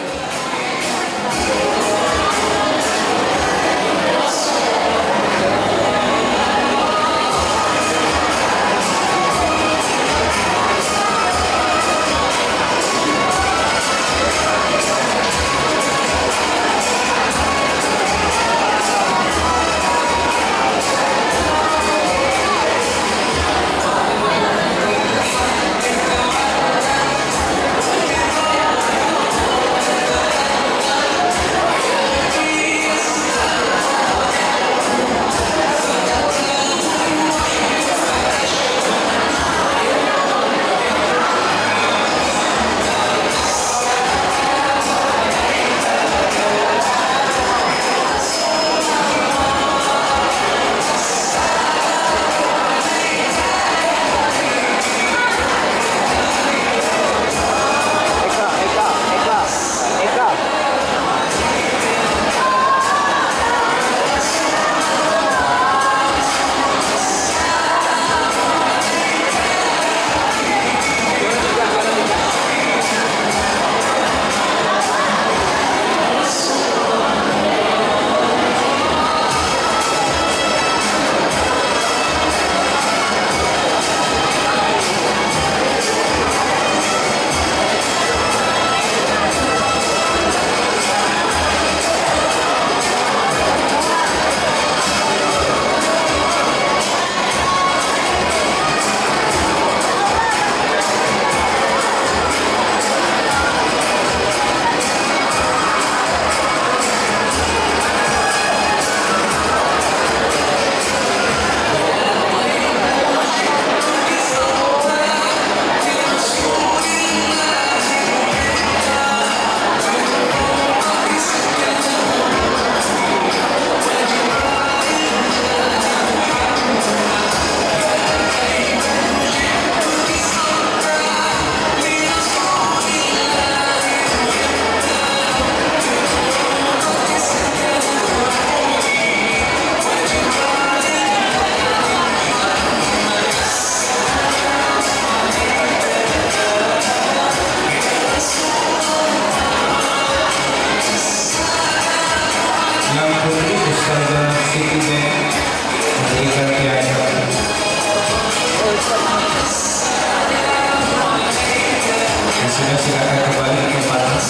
Silakan kembali ke tempat.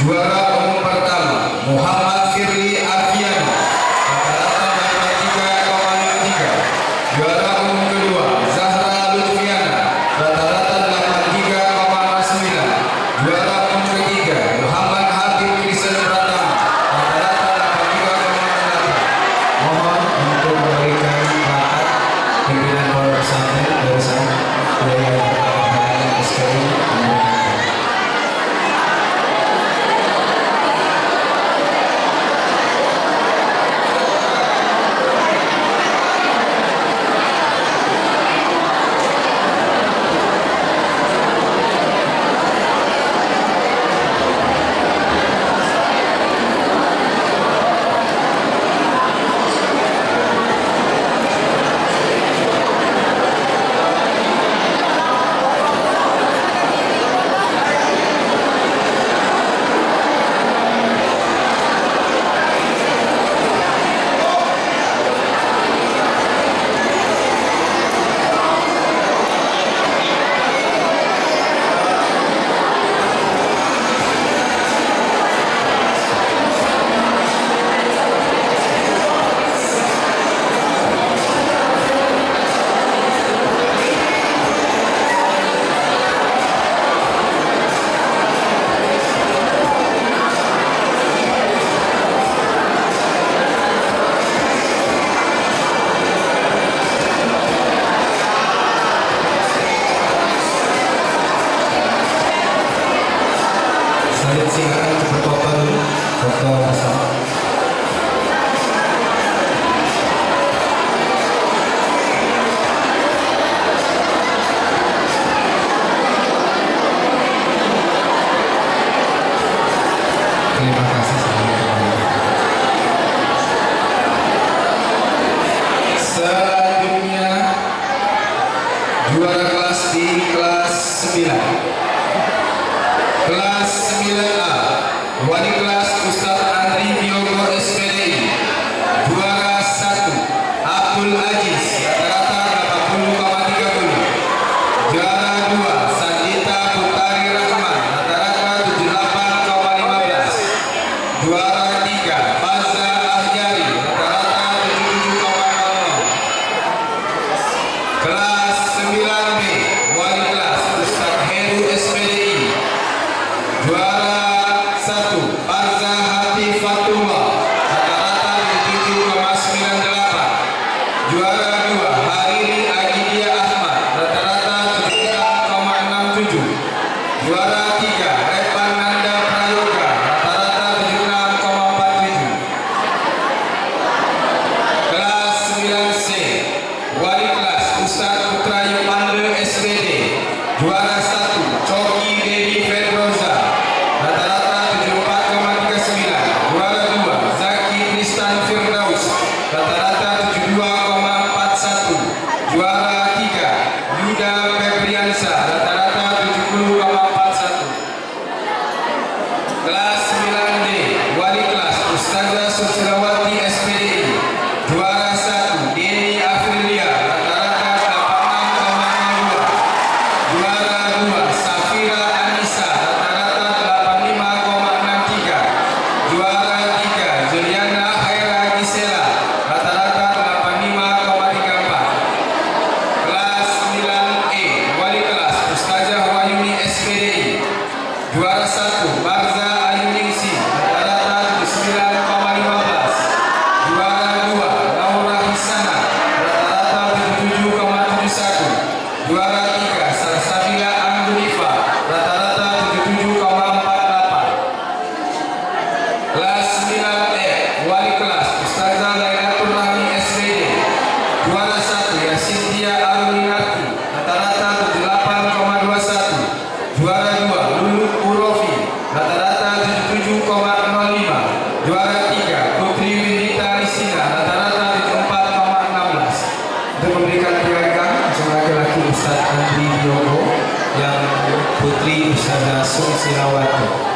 Juara umum pertama Muhammad Firly Arfiani, rata-rata 83,03. Juara umum kedua Zahra Lutfiana, rata-rata 83,09. Juara umum ketiga Muhammad Habib Kristen Pratama, rata-rata 83,08. Mohon untuk memberikan plakat pimpinan pondok pesantren dari sana sekali. Silakan cepat foto dulu, foto bersama. Terima kasih selanjutnya juara kelas di kelas 9. Kelas 9A, wali kelas Ustadz Andri Biogo SPDI. Juara 1 Abdul Aziz, rata-rata 80,30. Juara 2 Sandita Putari Rahman, rata-rata 78,15. Juara 3 Faza Ahyari, rata-rata 77,00. Kelas 9B, wali kelas Ustadz Heru SPDI. Juara 1 Farza Hati Fatullah, rata-rata 77,98. Juara 2 Hariri Agidia Ahmad, rata-rata 76,67. Juara 3 Revan Nanda Prayoga, rata-rata 76,47. Kelas 9C, wali kelas Ustadz Putra Yupande SPD. Juara 1 Coki Dedi Fedroza, rata-rata 74,39. Juara 2 Zaki Tristan Firdaus, rata-rata 72,41. Juara 3 Yuda Febriansa, rata-rata 70,41. Kelas 9D, wali kelas Ustazah Susrawati SPDI. Juara 1 Deni Afrilia, rata-rata 86,02. Juara 2 Safira Anissa, rata-rata 85,63. Juara 3 Juliana Haira Gisela, rata-rata 85,34. Kelas 9E, wali kelas Ustazah Wahyuni SPDI. Juara 1 Barza Ayuningsi, rata-rata 79,15. Juara 2 Laura Hisana, rata-rata 77,71. Juara 3 Salsabila Angunifa, rata-rata 77,48. Kelas 9E, wali kelas Ustazah Lailatul Rahmi SPD. Juara 1 Yasintia Arulinarti, rata-rata 78,21. Juara 2 Lulu Urofi, rata-rata 77,05. Juara 3 Putri Windita Risina, rata-rata 74,16. Untuk memberikan piagam langsung laki-laki Ustadz Andri Biogo, yang putri Ustazah Susilawati.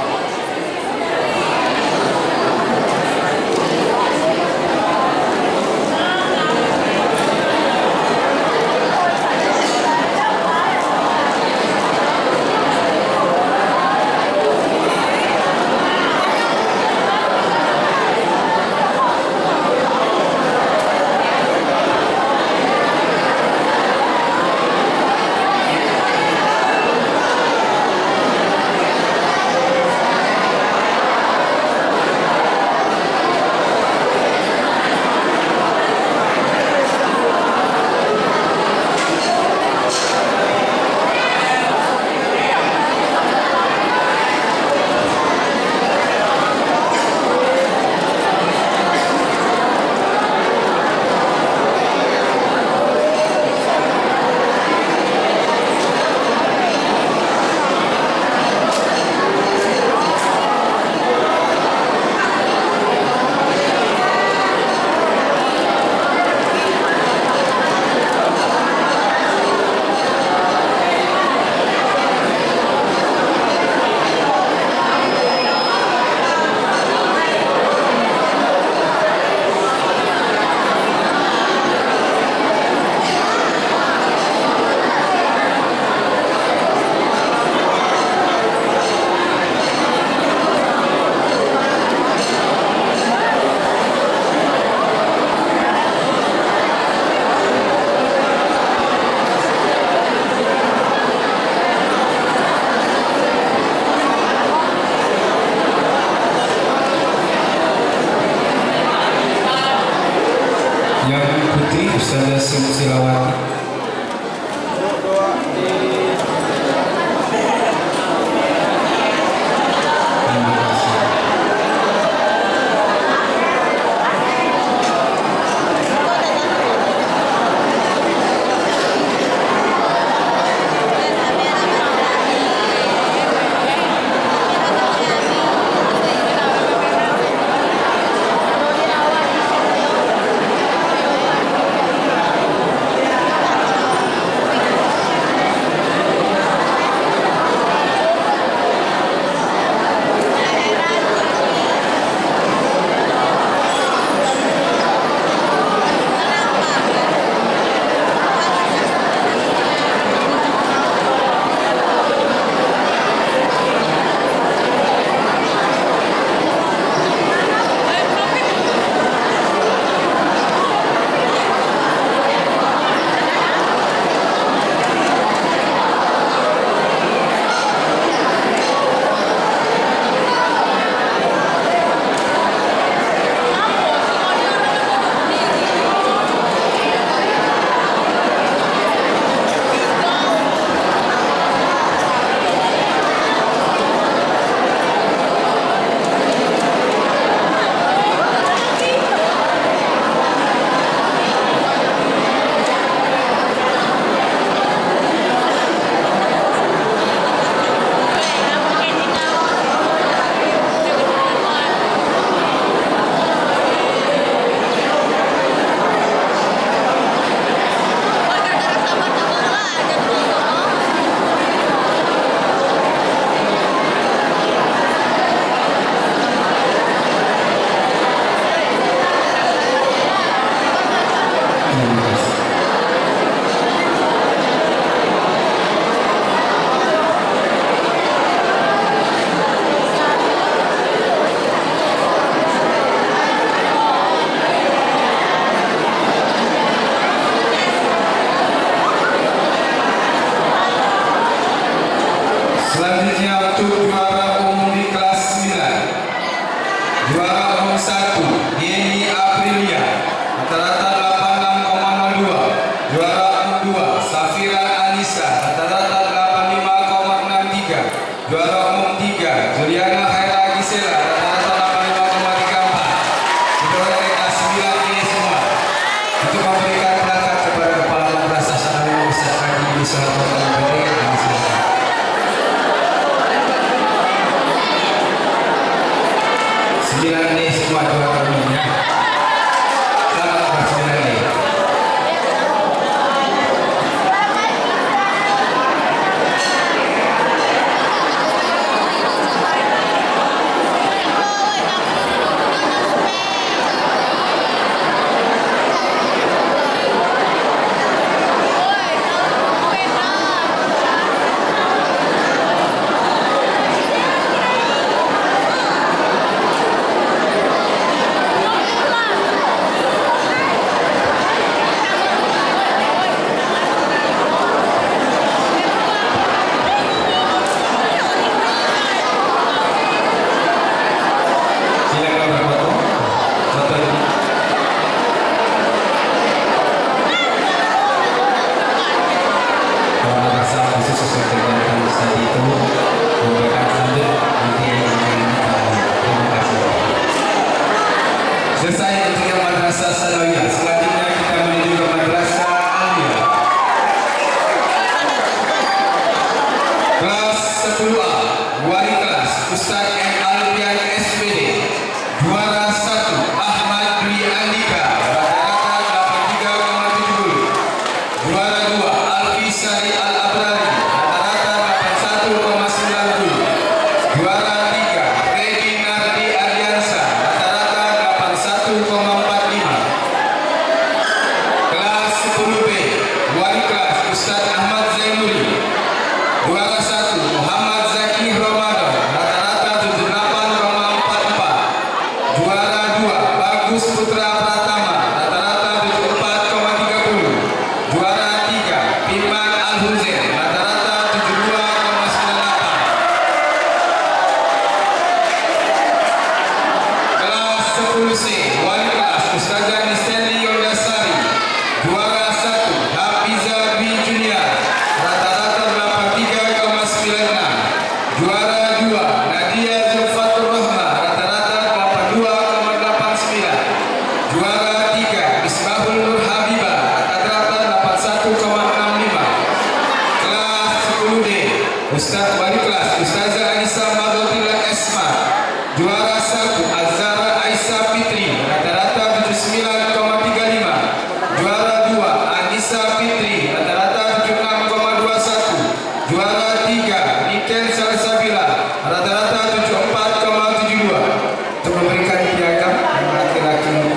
Ustazah Silawati. Terima kasih. Selanjutnya untuk juara umum di kelas 9. Juara umum 1 Yeni Aprilia rata-rata 86,02. Juara umum 2 Safira Anissa rata-rata 85,63. Juara umum 3 Juliana Khaira Gisela rata-rata 85,34. Diperoleh kelas 9 ini semua. Untuk memberikan plakat kepada Kepala Madrasah Sanawiyah Ustaz Haji Yusuf Al-Badri. Sembilan ini semua juara umumnya. Selamat bersembilan ini. Selesai untuk yang Madrasah Sanawiyah. Selanjutnya kita menuju ke Madrasah Aliyah. Kelas 10A, wali kelas Ustaz M. Alfian SPD. Juara 1 Ahmad Dwi Andika rata-rata 83,70. Juara 2 Alfi Sari Al-Abrari rata-rata 81,90. Juara 3 Redi Nardi Ardiansa rata-rata 81,45. Kelas 10B wali kelas Ustaz Ahmad Zainuri. Juara 1 Muhammad Zaki Ramadan rata-rata 78,44. Juara 2 Bagus Putra Pratama rata-rata 74,30. Juara 3 Firman Al-Huzain rata-rata 72,98. Kelas 10C wali kelas Ustazah Nistenli Yondasari. Juara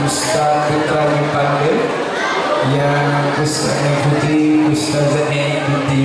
Ustaz Putra dipanggil, yang putri Ustazah Eni Binti.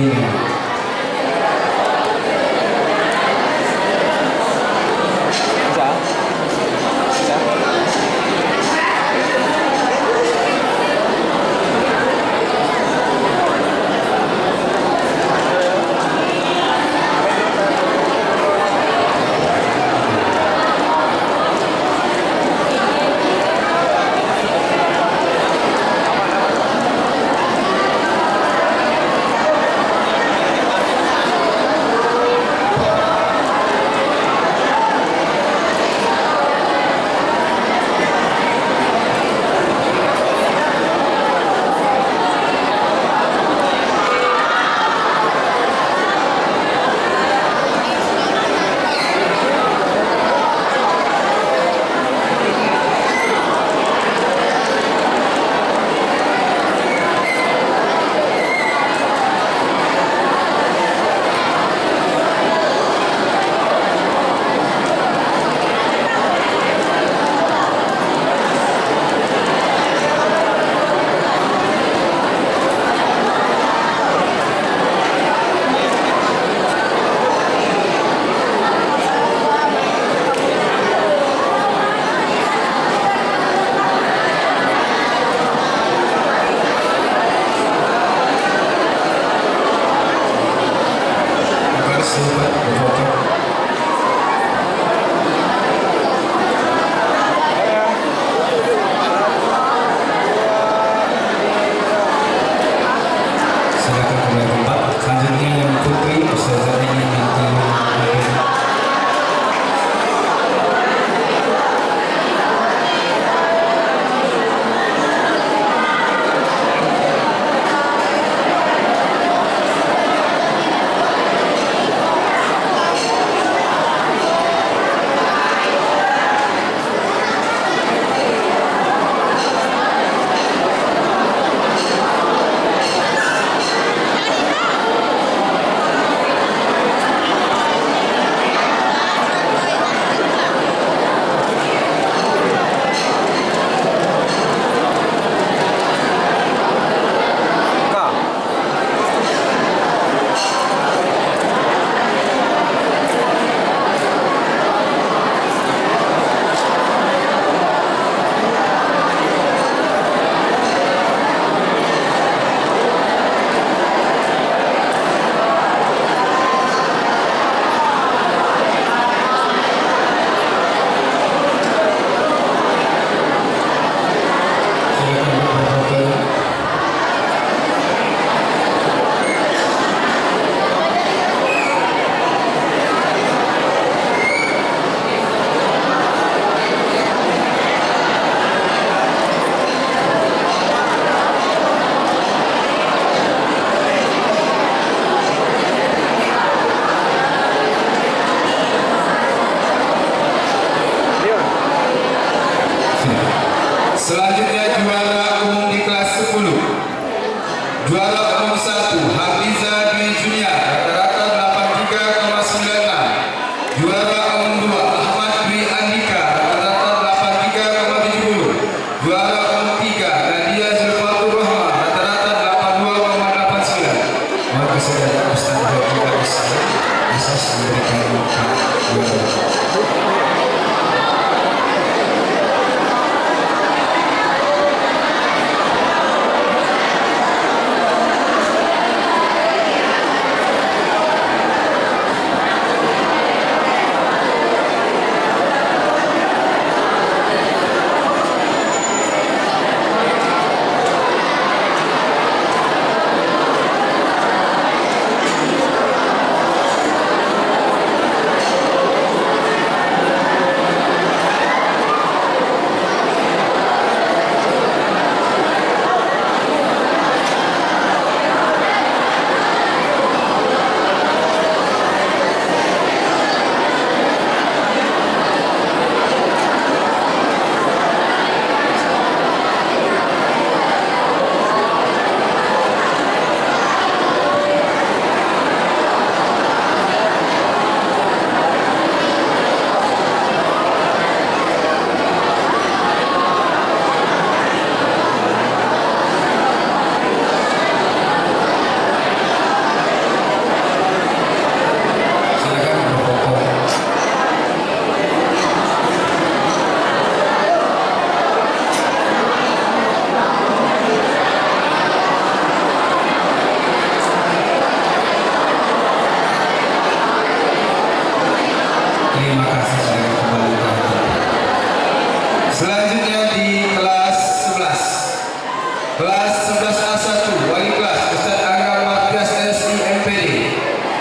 Kelas 11A1 wali kelas Ustaz Angga Margas SI MPD.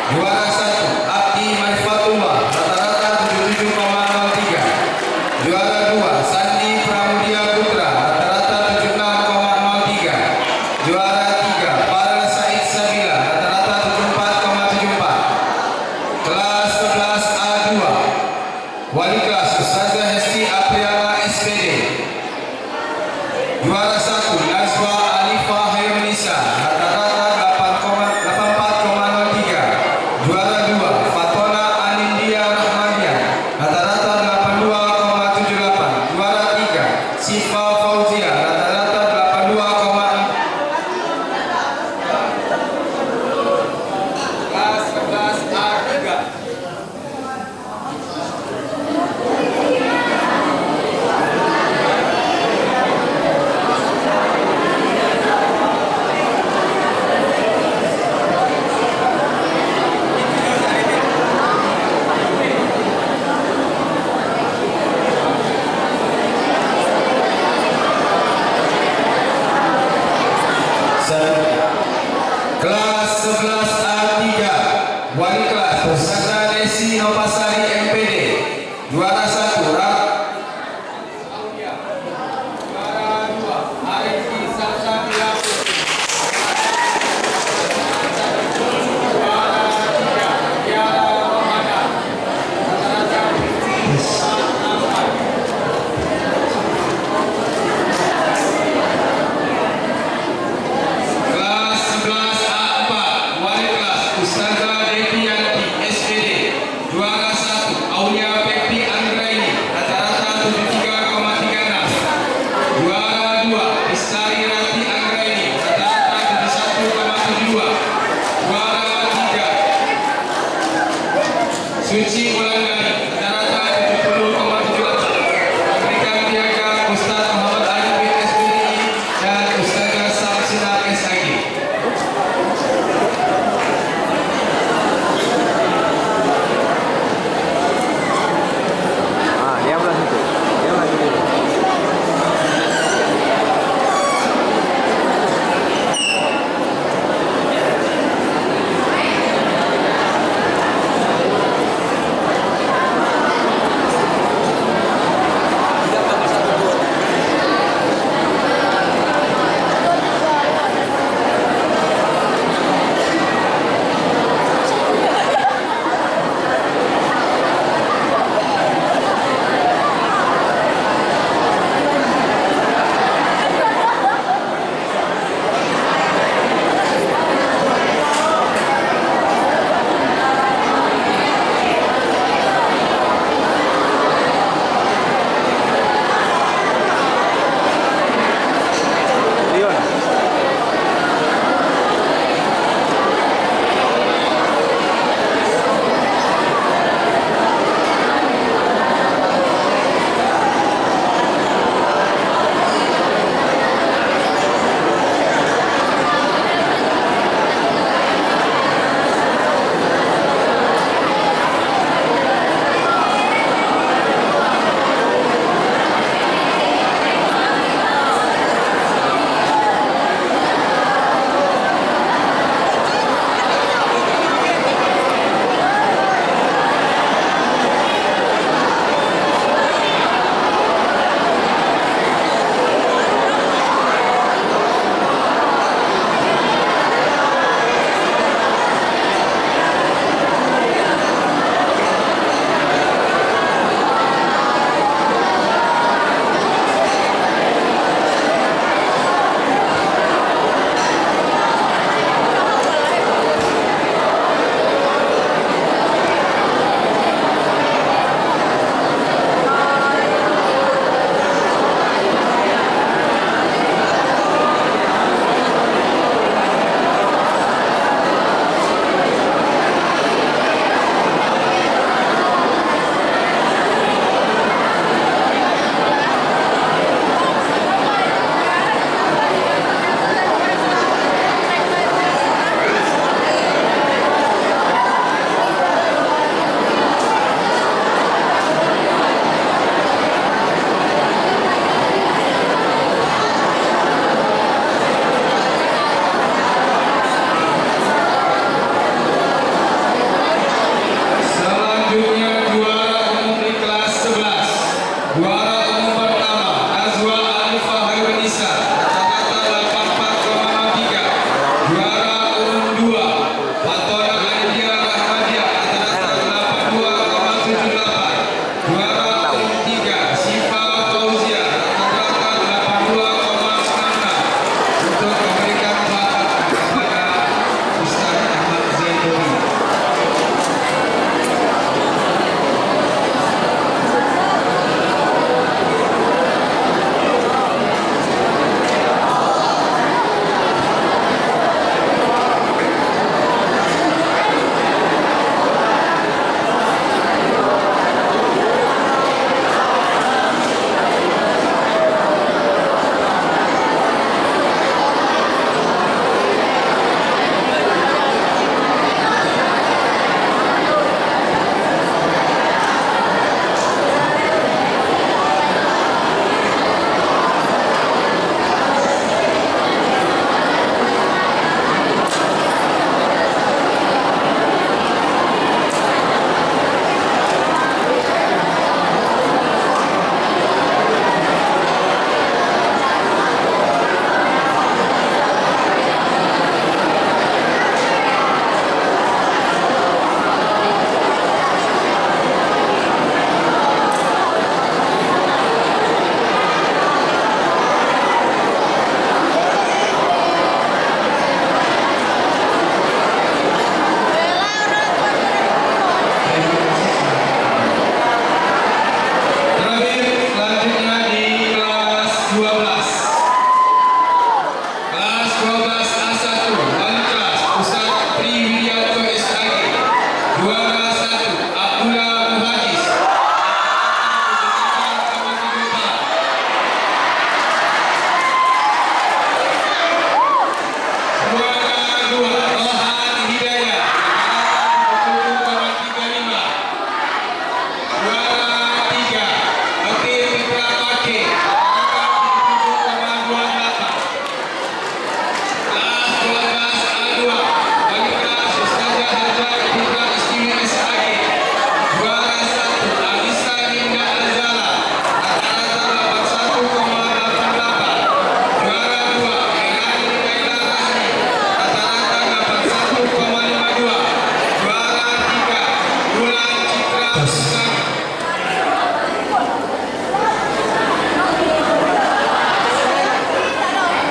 Juara 1 Abdi Marifatullah rata-rata 77,03. Juara 2 Sandi Pramudia Putra rata-rata 76,03. Juara 3 Farel Said Sabila rata-rata 74,74. Kelas 11A2 wali kelas Ustazah Hesti Apriana SPD. Juara 1 Nazwa Alifah Hairunisa rata-rata 84,03. Juara 2 Fatona Anindia Rahmadian rata-rata 82,78. Juara 3 Sifa Fauzia rata-rata 82,4. Kelas 11A3 kelas 11A4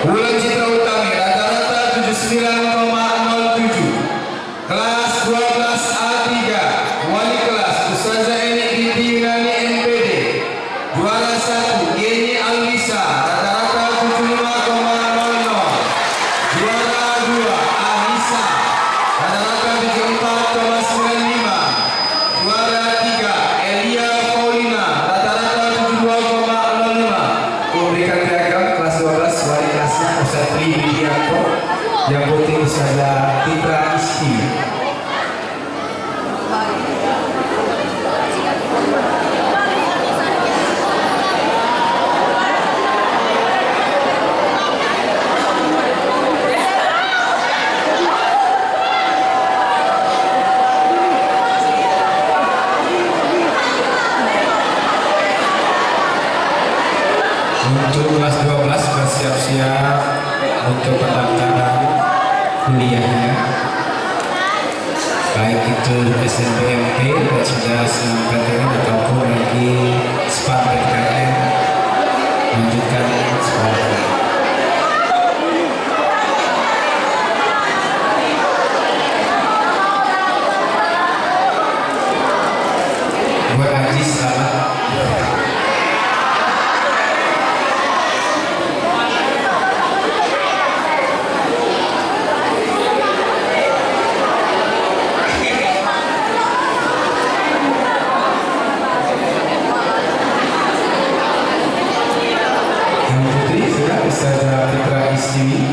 Wulan Citra Utami rata-rata 79,07. Kelas 12 A3 wali kelas Ustazah Eni Binti Yunani MPD. Juara 1 Yeni Alwisa rata-rata 75,00. Juara 2 Anissa rata-rata 74,95. Juara 3 Elia Paulina rata-rata 72,05. Memberikan piagam kelas 12 wali kelasnya Ustaz Tri Widianto, yang putih Ustazah Titra Isti. Untuk kelas 12 bersiap-siap untuk pendaftaran kuliahnya, baik itu SNBMP, sudah SNMPTN ataupun lagi SPAN PTN, lanjutkan sekolah. Buat Haji selamat. Ustazah Titra Istiwi.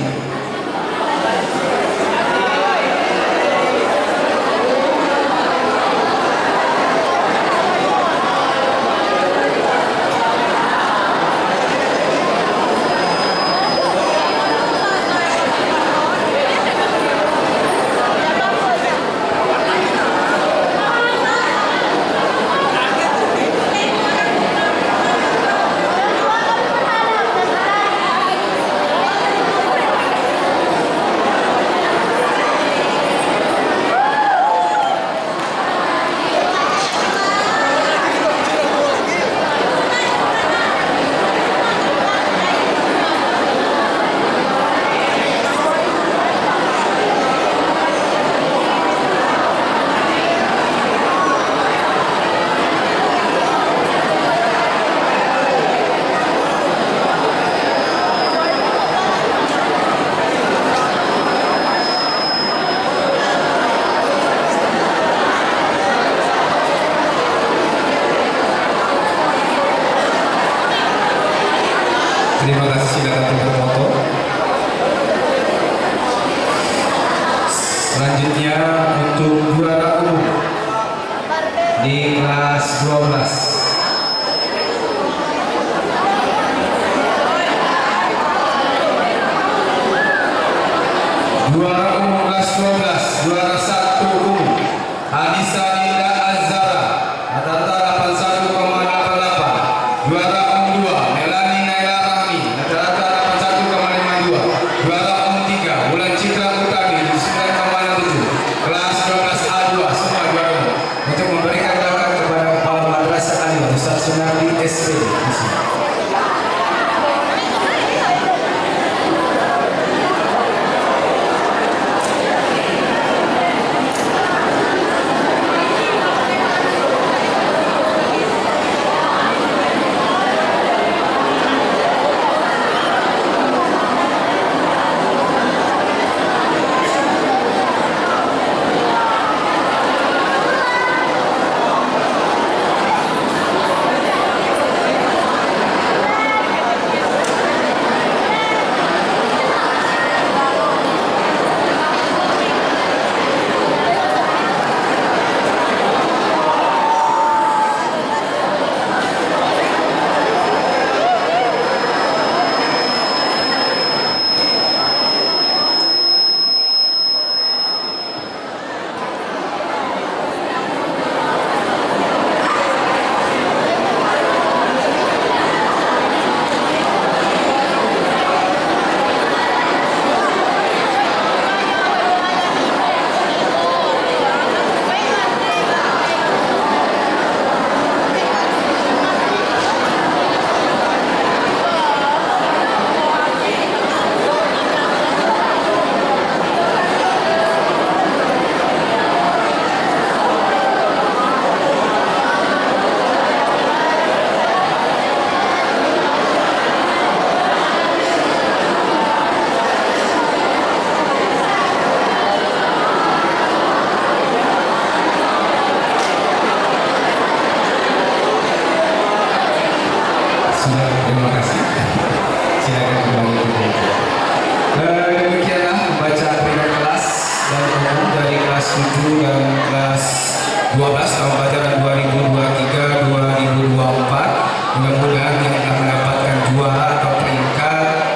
Terima kasih, silakan berfoto. Selanjutnya untuk juara umum di kelas 12. Juara umum kelas 12, juara 1 umum Anissa Ninda Azhara rata-rata 81,88. Juara umum 2 Melani Naila Rahmi rata-rata 81,52. Juara umum 3 Wulan Citra Utami 79,67. Kelas 12 A2 semua juara umum. Untuk memberikan doakan kepada kepala madrasah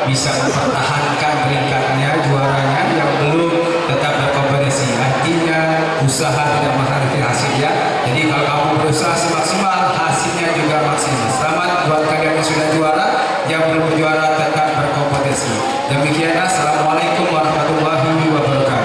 bisa mempertahankan peringkatnya, juaranya. Yang belum tetap berkompetisi, artinya usaha tidak mengkhianati hasilnya. Jadi kalau kamu berusaha semaksimal, hasilnya juga maksimal. Selamat buat kalian yang sudah juara, yang belum juara tetap berkompetisi. Demikianlah, assalamualaikum warahmatullahi wabarakatuh.